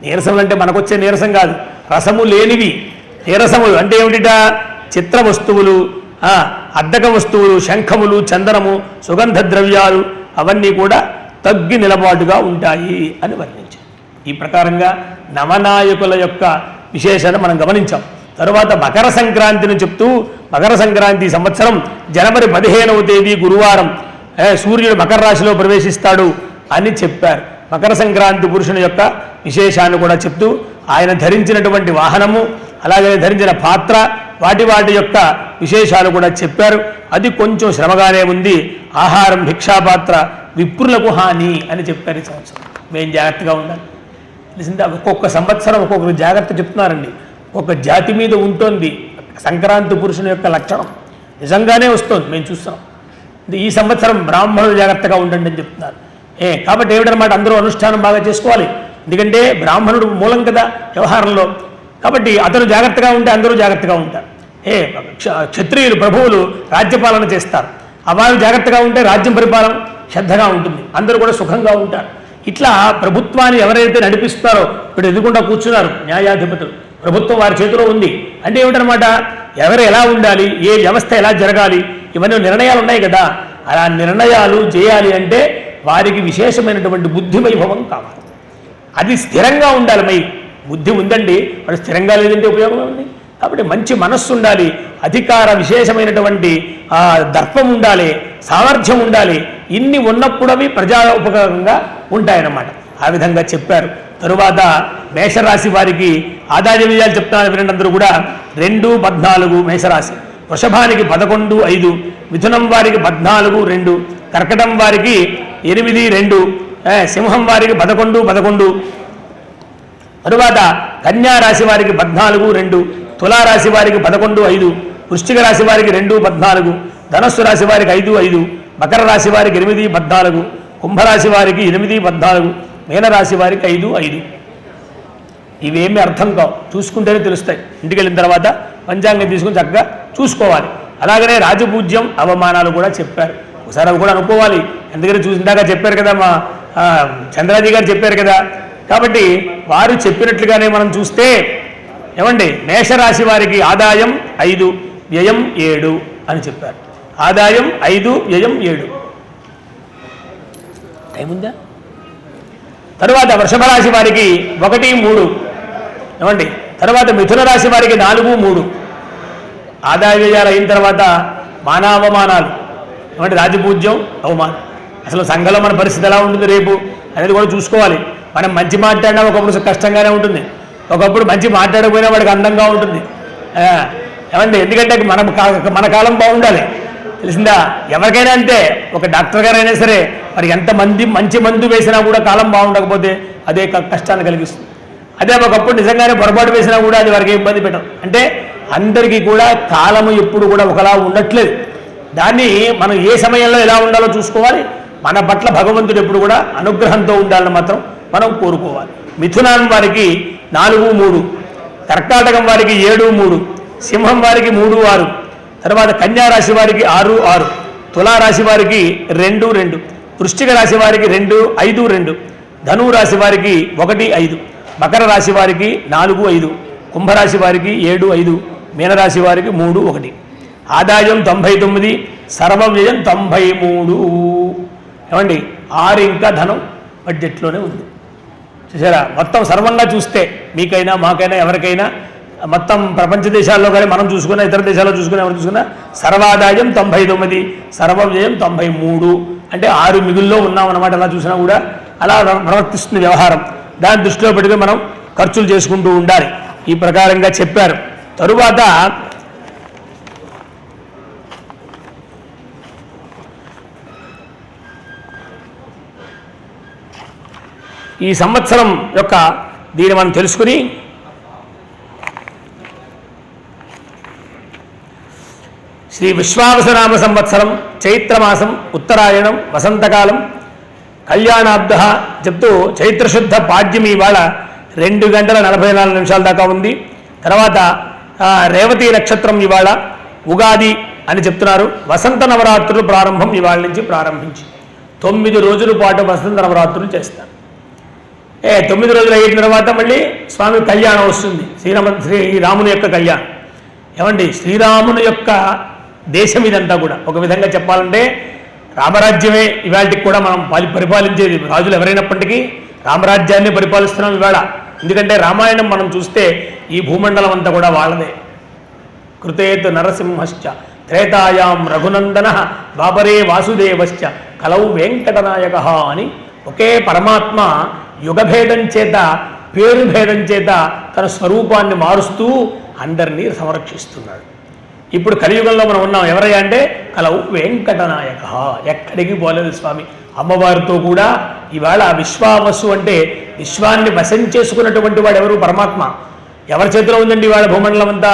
Speaker 1: నీరసములు అంటే మనకొచ్చే నీరసం కాదు, రసము లేనివి నీరసములు. అంటే ఏమిటిట, చిత్ర వస్తువులు, అద్దక వస్తువులు, శంఖములు, చందనము, సుగంధ ద్రవ్యాలు అవన్నీ కూడా తగ్గి నిలబాటుగా ఉంటాయి అని వర్ణించారు. ఈ ప్రకారంగా నవనాయకుల యొక్క విశేషాన్ని మనం గమనించాం. తరువాత మకర సంక్రాంతిని చెప్తూ, మకర సంక్రాంతి సంవత్సరం జనవరి 15వ తేదీ గురువారం సూర్యుడు మకర రాశిలో ప్రవేశిస్తాడు అని చెప్పారు. మకర సంక్రాంతి పురుషుని యొక్క విశేషాన్ని కూడా చెప్తూ, ఆయన ధరించినటువంటి వాహనము, అలాగే ధరించిన పాత్ర, వాటి యొక్క విశేషాలు కూడా చెప్పారు. అది కొంచెం శ్రమగానే ఉంది. ఆహారం, భిక్షాపాత్ర విప్రులకు హాని అని చెప్పారు. ఈ సంవత్సరం మేము జాగ్రత్తగా ఉండాలి. తెలిసిందా? ఒక్కొక్క సంవత్సరం ఒక్కొక్కరు జాగ్రత్త చెప్తున్నారండి. ఒక్కొక్క జాతి మీద ఉంటుంది సంక్రాంతి పురుషుని యొక్క లక్షణం, నిజంగానే వస్తుంది, మేము చూస్తాం. ఈ సంవత్సరం బ్రాహ్మణులు జాగ్రత్తగా ఉండండి అని చెప్తున్నారు. కాబట్టి ఏమిటన్నమాట, అందరూ అనుష్ఠానం బాగా చేసుకోవాలి. ఎందుకంటే బ్రాహ్మణుడు మూలం కదా వ్యవహారంలో. కాబట్టి అతను జాగ్రత్తగా ఉంటే అందరూ జాగ్రత్తగా ఉంటారు. క్షత్రియులు, ప్రభువులు రాజ్యపాలన చేస్తారు, వారు జాగ్రత్తగా ఉంటే రాజ్యం పరిపాలన శ్రద్ధగా ఉంటుంది, అందరూ కూడా సుఖంగా ఉంటారు. ఇట్లా ప్రభుత్వాన్ని ఎవరైతే నడిపిస్తారో, ఇప్పుడు ఎదుగుండా కూర్చున్నారు న్యాయాధిపతులు, ప్రభుత్వం వారి చేతిలో ఉంది. అంటే ఏమిటనమాట, ఎవరు ఎలా ఉండాలి, ఏ వ్యవస్థ ఎలా జరగాలి, ఇవన్నీ నిర్ణయాలు ఉన్నాయి కదా. అలా నిర్ణయాలు చేయాలి అంటే వారికి విశేషమైనటువంటి బుద్ధి వైభవం కావాలి. అది స్థిరంగా ఉండాలి. బుద్ధి ఉందండి, వాడు స్థిరంగా లేదంటే ఉపయోగం ఉంది. కాబట్టి మంచి మనస్సు ఉండాలి, అధికార విశేషమైనటువంటి దర్పం ఉండాలి, సామర్థ్యం ఉండాలి. ఇన్ని ఉన్నప్పుడు అవి ప్రజా ఉపకారంగా ఉంటాయన్నమాట. ఆ విధంగా చెప్పారు. తరువాత మేషరాశి వారికి ఆదాయ వ్యయాలు చెప్తున్నారు వినండి అందరూ కూడా. 2-14 మేషరాశి, వృషభానికి 11-5, మిథునం వారికి 14-2, కర్కటం వారికి 8-2, సింహం వారికి 11-11. తరువాత కన్యా రాశి వారికి 14-2, తులారాశి వారికి 11-5, వృశ్చిక రాశి వారికి 2-14, ధనస్సు రాశి వారికి 5-5, మకర రాశి వారికి 8-14, కుంభరాశి వారికి 8-14, మీనరాశి వారికి 5-5. ఇవేమీ అర్థం కావు, చూసుకుంటేనే తెలుస్తాయి. ఇంటికి వెళ్ళిన తర్వాత పంచాంగం తీసుకుని చక్కగా చూసుకోవాలి. అలాగనే రాజపూజ్యం, అవమానాలు కూడా చెప్పారు. ఒకసారి అవి కూడా అనుకోవాలి. ఎందుకంటే చూసిందాక చెప్పారు కదా, మా చంద్రాజీ గారు చెప్పారు కదా. కాబట్టి వారు చెప్పినట్లుగానే మనం చూస్తే ఏమండి, మేషరాశి వారికి ఆదాయం 5, వ్యయం 7 అని చెప్పారు. ఆదాయం 5, వ్యయం 7. ఏముందా? తరువాత వృషభ రాశి వారికి 1-3 ఏమండి. తర్వాత మిథున రాశి వారికి 4-3. ఆదాయ వ్యయాలు అయిన తర్వాత మానావమానాలు, ఏమంటే రాజపూజ్యం, అవమానం. అసలు సంఘంలో మన పరిస్థితి ఎలా ఉంటుంది రేపు అనేది కూడా చూసుకోవాలి. మనం మంచి మాట్లాడినా ఒకప్పుడు కష్టంగానే ఉంటుంది, ఒకప్పుడు మంచి మాట్లాడకపోయినా వాడికి అందంగా ఉంటుంది. ఏమండి, ఎందుకంటే మన కాలం బాగుండాలి, తెలిసిందా? ఎవరికైనా అంతే. ఒక డాక్టర్ గారైనా సరే మరి ఎంతమంది మంచి మందు వేసినా కూడా కాలం బాగుండకపోతే అదే కష్టాన్ని కలిగిస్తుంది. అదే ఒకప్పుడు నిజంగానే పొరపాటు వేసినా కూడా అది వారికి ఇబ్బంది పెట్టదు. అంటే అందరికీ కూడా కాలము ఎప్పుడు కూడా ఒకలా ఉండట్లేదు. దాన్ని మనం ఏ సమయంలో ఎలా ఉండాలో చూసుకోవాలి. మన పట్ల భగవంతుడు ఎప్పుడు కూడా అనుగ్రహంతో ఉండాలని మాత్రం మనం కోరుకోవాలి. మిథునం వారికి 4-3, కర్కాటకం వారికి 7-3, సింహం వారికి 3-6, తర్వాత కన్యారాశి వారికి 6-6, తులారాశి వారికి 2-2, వృశ్చిక రాశి వారికి 2-5-2, ధనువు రాశి వారికి 1-5, మకర రాశి వారికి 4-5, కుంభరాశి వారికి 7-5, మీనరాశి వారికి 3-1. ఆదాయం 99, సర్వవ్యయం 93. ఏమండి 6 ఇంకా ధనం బడ్జెట్లోనే ఉంది. చూసారా, మొత్తం సర్వంగా చూస్తే మీకైనా మాకైనా ఎవరికైనా మొత్తం ప్రపంచ దేశాల్లో కానీ మనం చూసుకున్నా ఇతర దేశాల్లో చూసుకున్నా ఎవరు చూసుకున్నా సర్వాదాయం 99, సర్వవ్యయం 93. అంటే 6 మిగుల్లో ఉన్నాం అన్నమాట. ఎలా చూసినా కూడా అలా ప్రవర్తిస్తుంది వ్యవహారం. దాన్ని దృష్టిలో పెట్టుకుని మనం ఖర్చులు చేసుకుంటూ ఉండాలి. ఈ ప్రకారంగా చెప్పారు. తరువాత ఈ సంవత్సరం యొక్క దీన్ని మనం తెలుసుకుని శ్రీ విశ్వావసనామ సంవత్సరం, చైత్రమాసం, ఉత్తరాయణం, వసంతకాలం, కళ్యాణాబ్ద చెప్తూ చైత్రశుద్ధ పాడ్యం ఇవాళ 2:44 దాకా ఉంది. తర్వాత రేవతి నక్షత్రం ఇవాళ, ఉగాది అని చెప్తున్నారు. వసంత నవరాత్రులు ప్రారంభం ఇవాళ నుంచి ప్రారంభించి 9 రోజుల పాటు వసంత నవరాత్రులు చేస్తారు. 9 రోజులు అయిన తర్వాత మళ్ళీ స్వామి కళ్యాణం వస్తుంది. శ్రీరాముని యొక్క కళ్యాణం. ఏమండి శ్రీరాముని యొక్క దేశం ఇదంతా కూడా. ఒక విధంగా చెప్పాలంటే రామరాజ్యమే ఇవాళకి కూడా మనం పరిపాలించేది. రాజులు ఎవరైనప్పటికీ రామరాజ్యాన్ని పరిపాలిస్తున్నాం ఇవాళ. ఎందుకంటే రామాయణం మనం చూస్తే ఈ భూమండలం అంతా కూడా వాళ్ళదే. కృతేత్ నరసింహశ్చ త్రేతాయాం రఘునందన బాబరే వాసుదేవశ్చ కలౌ వెంకటనాయక అని ఒకే పరమాత్మ యుగభేదం చేత, పేరు భేదం చేత తన స్వరూపాన్ని మారుస్తూ అందరినీ సంరక్షిస్తున్నాడు. ఇప్పుడు కలియుగంలో మనం ఉన్నాం. ఎవరయ్యా అంటే కలవు వెంకటనాయక. ఎక్కడికి పోలేదు స్వామి. అమ్మవారితో కూడా ఇవాళ విశ్వావసు అంటే విశ్వాన్ని వశం చేసుకున్నటువంటి వాడు ఎవరు? పరమాత్మ. ఎవరి చేతిలో ఉందండి ఇవాళ భూమండలం అంతా?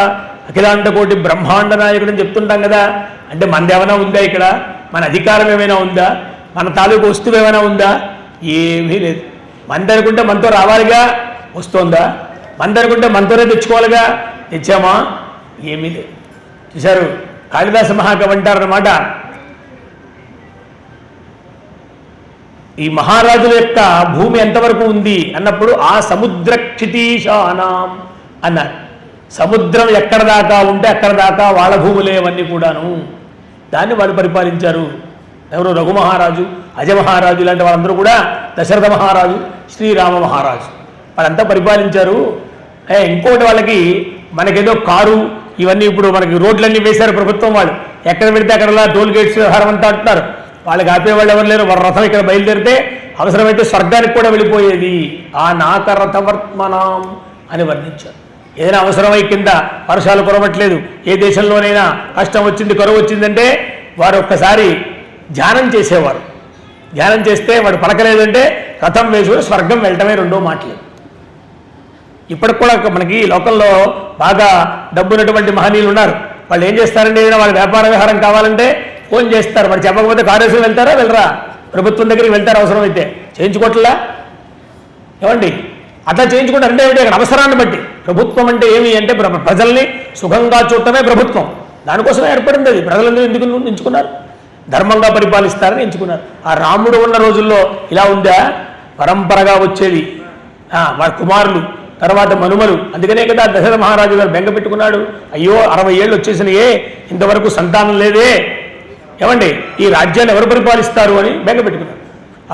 Speaker 1: అఖిలాండ కోటి బ్రహ్మాండ నాయకుడు అని చెప్తుంటాం కదా. అంటే మనది ఏమైనా ఉందా ఇక్కడ? మన అధికారం ఏమైనా ఉందా? మన తాలూకు వస్తువు ఏమైనా ఉందా? ఏమీ లేదు. మనదనుకుంటే మనతో రావాలిగా, వస్తుందా? మనదనుకుంటే మనతోనే తెచ్చుకోవాలిగా, తెచ్చామా? ఏమీ లేదు. చూశారు, కాళిదాస మహాకవి అంటారన్నమాట, ఈ మహారాజుల యొక్క భూమి ఎంతవరకు ఉంది అన్నప్పుడు ఆ సముద్ర క్షితీశానాం అన్నారు. సముద్రం ఎక్కడ దాకా ఉంటే అక్కడ దాకా వాళ్ళ భూములేవన్నీ కూడాను. దాన్ని వాళ్ళు పరిపాలించారు. ఎవరు? రఘుమహారాజు, అజమహారాజు ఇలాంటి వాళ్ళందరూ కూడా, దశరథ మహారాజు, శ్రీరామ మహారాజు వాళ్ళంతా పరిపాలించారు. ఇంకోటి వాళ్ళకి మనకేదో కారు ఇవన్నీ ఇప్పుడు మనకి రోడ్లన్నీ వేశారు ప్రభుత్వం వాళ్ళు. ఎక్కడ పెడితే అక్కడలా టోల్ గేట్స్ వ్యవహారం అంతా అంటున్నారు. వాళ్ళకి ఆపేవాళ్ళు ఎవరు లేరు. వాళ్ళ రథం ఇక్కడ బయలుదేరితే అవసరమైతే స్వర్గానికి కూడా వెళ్ళిపోయేది. ఆ నాకరథవర్త్మనాం అని వర్ణించారు. ఏదైనా అవసరమై కింద వర్షాలు కురవట్లేదు, ఏ దేశంలోనైనా కష్టం వచ్చింది, కరువు వచ్చిందంటే వారు ఒక్కసారి ధ్యానం చేసేవారు. ధ్యానం చేస్తే వాడు పలకలేదంటే రథం వేసుకుని స్వర్గం వెళ్ళటమే రెండో మాటలు. ఇప్పటికి కూడా మనకి లోకంలో బాగా డబ్బున్నటువంటి మహనీయులు ఉన్నారు. వాళ్ళు ఏం చేస్తారండి, ఏదైనా వాళ్ళ వ్యాపార వ్యవహారం కావాలంటే ఫోన్ చేస్తారు. వాడు చెప్పకపోతే కారేసులు వెళ్తారా? వెళ్ళరా? ప్రభుత్వం దగ్గరికి వెళ్తారు అవసరమైతే. చేయించుకోవట్లా? ఏమండి అట్లా చేయించుకుంటారు. అంటే ఏమిటి? అక్కడ అవసరాన్ని బట్టి. ప్రభుత్వం అంటే ఏమి అంటే ప్రజల్ని సుఖంగా చూడటమే ప్రభుత్వం. దానికోసమే ఏర్పడింది అది. ప్రజలందరూ ఎందుకు ఎంచుకున్నారు? ధర్మంగా పరిపాలిస్తారని ఎంచుకున్నారు. ఆ రాముడు ఉన్న రోజుల్లో ఇలా ఉందా? పరంపరగా వచ్చేది వారి కుమారులు, తర్వాత మనుమలు. అందుకనే కదా దశరథ మహారాజు గారు బెంగ పెట్టుకున్నాడు. అయ్యో 60 ఏళ్ళు వచ్చేసినాయే, ఇంతవరకు సంతానం లేదే, ఏమండి ఈ రాజ్యాన్ని ఎవరు పరిపాలిస్తారు అని బెంగ పెట్టుకున్నాడు.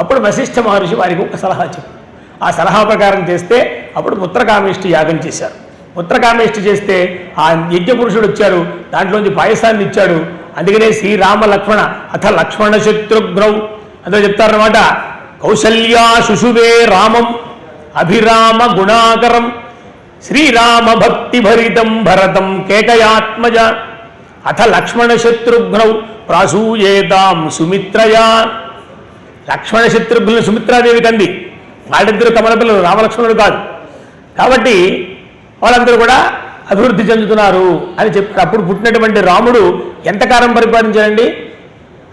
Speaker 1: అప్పుడు వశిష్ఠ మహర్షి వారికి ఒక సలహా చెప్పారు. ఆ సలహా ప్రకారం చేస్తే అప్పుడు పుత్రకామేష్టి యాగం చేశారు. పుత్రకామేష్టి చేస్తే ఆ యజ్ఞపురుషుడు వచ్చారు, దాంట్లోంచి పాయసాన్ని ఇచ్చాడు. అందుకనే శ్రీరామ లక్ష్మణ అథ లక్ష్మణ శత్రుఘ్నౌ అందులో చెప్తారన్నమాట. కౌసల్యా శుశువే రామం అభిరామ గుణాకరం శ్రీరామ భక్తి భరితం భరతం కేకయాత్మజ అథ లక్ష్మణ శత్రుఘ్నౌ ప్రాసూయేతాం సుమిత్రయా. లక్ష్మణ శత్రుఘ్నులు సుమిత్రాదేవి కంది. వాళ్ళిద్దరు కమల పిల్లలు, రామలక్ష్మణుడు కాదు. కాబట్టి వాళ్ళందరూ కూడా అభివృద్ధి చెందుతున్నారు అని చెప్పారు. అప్పుడు పుట్టినటువంటి రాముడు ఎంతకాలం పరిపాలించాడండి?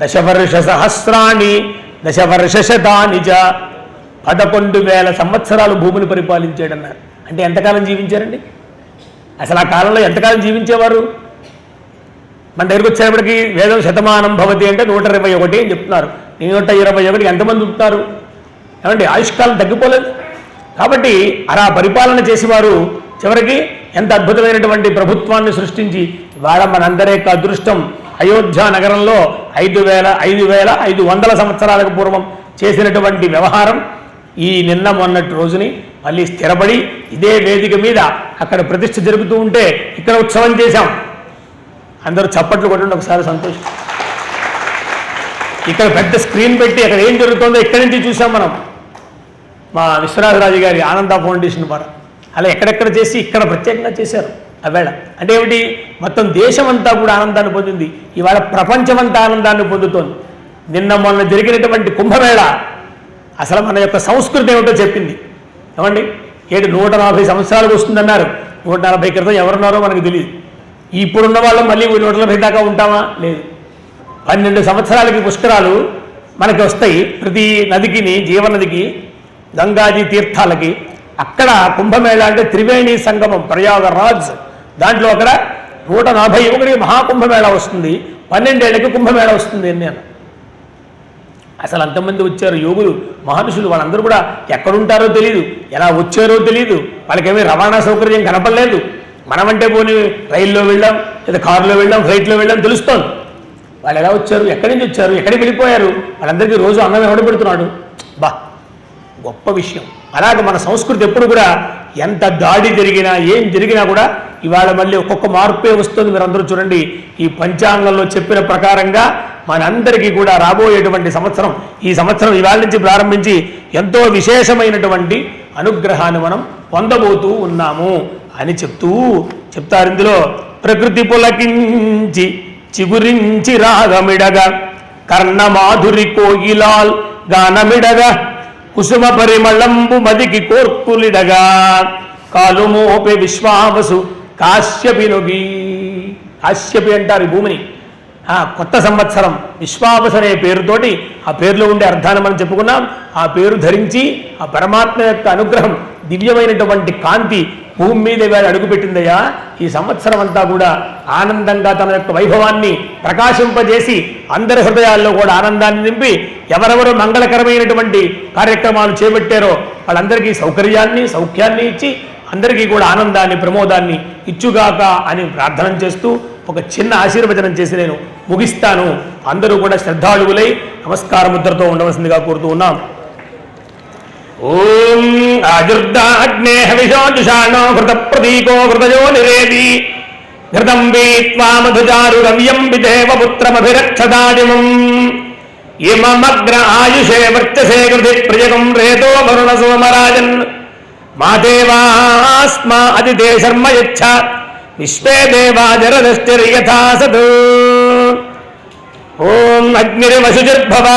Speaker 1: 10 వర్ష సహస్రాణి 10 వర్ష శతాని చ 11,000 సంవత్సరాలు భూమిని పరిపాలించాడన్నారు. అంటే ఎంతకాలం జీవించారండి? అసలు ఆ కాలంలో ఎంతకాలం జీవించేవారు? మన దగ్గరికి వచ్చేటప్పటికి వేదం శతమానం భవతి అంటే 121 అని చెప్తున్నారు. 121 ఎంతమంది ఉంటున్నారు? ఏమండి ఆయుష్కాలం తగ్గిపోలేదు. కాబట్టి అలా పరిపాలన చేసేవారు చివరికి ఎంత అద్భుతమైనటువంటి ప్రభుత్వాన్ని సృష్టించి ఇవాళ మనందరి యొక్క అదృష్టం అయోధ్య నగరంలో 5,500 సంవత్సరాలకు పూర్వం చేసినటువంటి వ్యవహారం ఈ నిన్న మొన్నటి రోజుని మళ్ళీ స్థిరపడి ఇదే వేదిక మీద అక్కడ ప్రతిష్ఠ జరుగుతూ ఉంటే ఇక్కడ ఉత్సవం చేశాం. అందరూ చప్పట్లు కొట్టండి ఒకసారి, సంతోషం. ఇక్కడ పెద్ద స్క్రీన్ పెట్టి అక్కడ ఏం జరుగుతుందో ఇక్కడి నుంచి చూసాం మనం. మా విశ్వనాథరాజు గారి ఆనంద ఫౌండేషన్ ద్వారా అలా ఎక్కడెక్కడ చేసి ఇక్కడ ప్రత్యేకంగా చేశారు. అవేళ అంటే ఏమిటి? మొత్తం దేశం అంతా కూడా ఆనందాన్ని పొందింది. ఇవాళ ప్రపంచమంతా ఆనందాన్ని పొందుతోంది. నిన్న మొన్న జరిగినటువంటి కుంభమేళ అసలు మన యొక్క సంస్కృతి ఏమిటో చెప్పింది. ఏమండి 140 సంవత్సరాలకు వస్తుందన్నారు. 140 క్రితం ఎవరున్నారో మనకు తెలియదు. ఇప్పుడున్న వాళ్ళం మళ్ళీ 140 దాకా ఉంటామా? లేదు. 12 సంవత్సరాలకి పుష్కరాలు మనకి వస్తాయి. ప్రతి నదికి, జీవనదికి, గంగాజీ తీర్థాలకి. అక్కడ కుంభమేళ అంటే త్రివేణి సంగమం, ప్రయాగరాజ్. దాంట్లో అక్కడ 141 మహాకుంభమేళ వస్తుంది. 12 ఏళ్ళకి కుంభమేళ వస్తుంది అని నేను. అసలు అంతమంది వచ్చారు యోగులు, మహర్షులు. వాళ్ళందరూ కూడా ఎక్కడుంటారో తెలియదు, ఎలా వచ్చారో తెలియదు. వాళ్ళకేమీ రవాణా సౌకర్యం కనపడలేదు. మనమంటే పోనీ రైల్లో వెళ్ళాం, లేదా కారులో వెళ్ళాం, ఫ్లైట్లో వెళ్ళాం తెలుస్తోంది. వాళ్ళు ఎలా వచ్చారు, ఎక్కడి నుంచి వచ్చారు, ఎక్కడికి వెళ్ళిపోయారు, వాళ్ళందరికీ రోజు అన్నం ఎవడు పెడుతున్నాడు? బా గొప్ప విషయం. అలాగే మన సంస్కృతి ఎప్పుడు కూడా ఎంత దాడి జరిగినా ఏం జరిగినా కూడా ఇవాళ మళ్ళీ ఒక్కొక్క మార్పే వస్తుంది. మీరందరూ చూడండి, ఈ పంచాంగంలో చెప్పిన ప్రకారంగా మనందరికీ కూడా రాబోయేటువంటి సంవత్సరం, ఈ సంవత్సరం ఇవాళ నుంచి ప్రారంభించి ఎంతో విశేషమైనటువంటి అనుగ్రహాన్ని మనం పొందబోతూ ఉన్నాము అని చెప్తారు. ఇందులో ప్రకృతి పులకించి చిగురించి రాగమిడగా కర్ణమాధురి కోయిలాల్ గానమిడగా కుసుమ పరిమళంబు మదికి కోర్కులిడగా కాలుమోపే విశ్వావసు కాశ్యపి నొగి. కాశ్యపి అంటారు ఈ భూమిని. కొత్త సంవత్సరం విశ్వావసు అనే పేరుతోటి, ఆ పేరులో ఉండే అర్థాన్ని మనం చెప్పుకున్నాం. ఆ పేరు ధరించి ఆ పరమాత్మ యొక్క అనుగ్రహం, దివ్యమైనటువంటి కాంతి భూమి మీద వేళ అడుగుపెట్టిందయ్యా. ఈ సంవత్సరం అంతా కూడా ఆనందంగా తన యొక్క వైభవాన్ని ప్రకాశింపజేసి అందరి హృదయాల్లో కూడా ఆనందాన్ని నింపి ఎవరెవరు మంగళకరమైనటువంటి కార్యక్రమాలు చేపట్టారో వాళ్ళందరికీ సౌఖ్యాన్ని ఇచ్చి అందరికీ కూడా ఆనందాన్ని, ప్రమోదాన్ని ఇచ్చుగాక అని ప్రార్థన చేస్తూ ఒక చిన్న ఆశీర్వచనం చేసి నేను ముగిస్తాను. అందరూ కూడా శ్రద్ధాళువులై నమస్కార ముద్రతో ఉండవలసిందిగా కోరుతూ ఉన్నాం. ఓం ఆజుర్దాగ్నే హవిషోజుషాణో ఘృత ప్రతీకో ఘృతయో నిరేది ఘృతం వీత్వా మధుచారు రవ్యం విదేవ పుత్రమభిరక్షదాడిమం ఇమమగ్ర ఆయుషే వర్చసే కృతి ప్రియకం రేతో వరుణ సోమరాజన్ మాదేవాస్మా అదితే శర్మ యచ్చ విశ్వే దేవా జరదశ్చర్యథా సత్. ఓం అగ్నిర్వశుచిర్భవ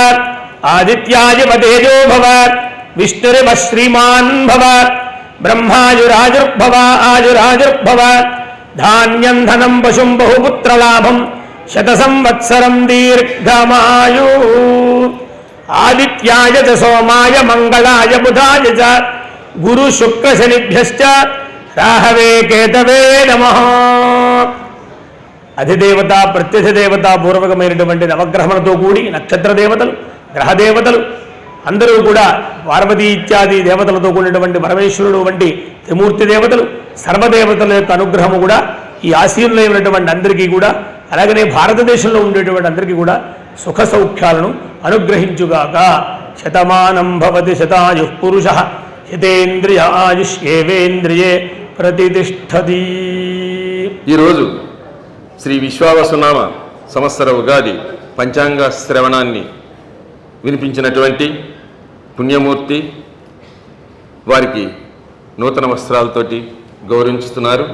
Speaker 1: ఆదిత్యాయ తేజో భవ విష్ణురివ శ్రీమాన్ భవ బ్రహ్మాయురాజుర్భవ ఆయురాజుర్భవ ధాన్యం ధనం పశుం బహుపుత్రలాభం శత సంవత్సరం దీర్ఘమాయు. ఆదిత్యాయ చ సోమాయ మంగళాయ బుధాయ చ గురు శుక్ర శనిభ్యశ్చ రాహవే కేతవే నమః. అధిదేవత ప్రత్యధిదేవత పూర్వకమైనటువంటి నవగ్రహములతో కూడి నక్షత్ర దేవతలు, గ్రహదేవతలు అందరూ కూడా పార్వతీ ఇత్యాది దేవతలతో కూడినటువంటి పరమేశ్వరుడు వంటి త్రిమూర్తి దేవతలు, సర్వదేవతల యొక్క అనుగ్రహము కూడా ఈ ఆశీనులైనటువంటి అందరికీ కూడా, అలాగనే భారతదేశంలో ఉండేటువంటి అందరికీ కూడా సుఖ సౌఖ్యాలను అనుగ్రహించుగాక. శతమానం భవతి శతాయు పురుష శతేంద్రియ ఆయుష్యేవేంద్రియే ప్రతిష్టతి.
Speaker 2: ఈరోజు శ్రీ విశ్వావసునామ సంవత్సర ఉగాది పంచాంగ శ్రవణాన్ని వినిపించినటువంటి పుణ్యమూర్తి వారికి నూతన వస్త్రాలతోటి గౌరవించుతున్నారు.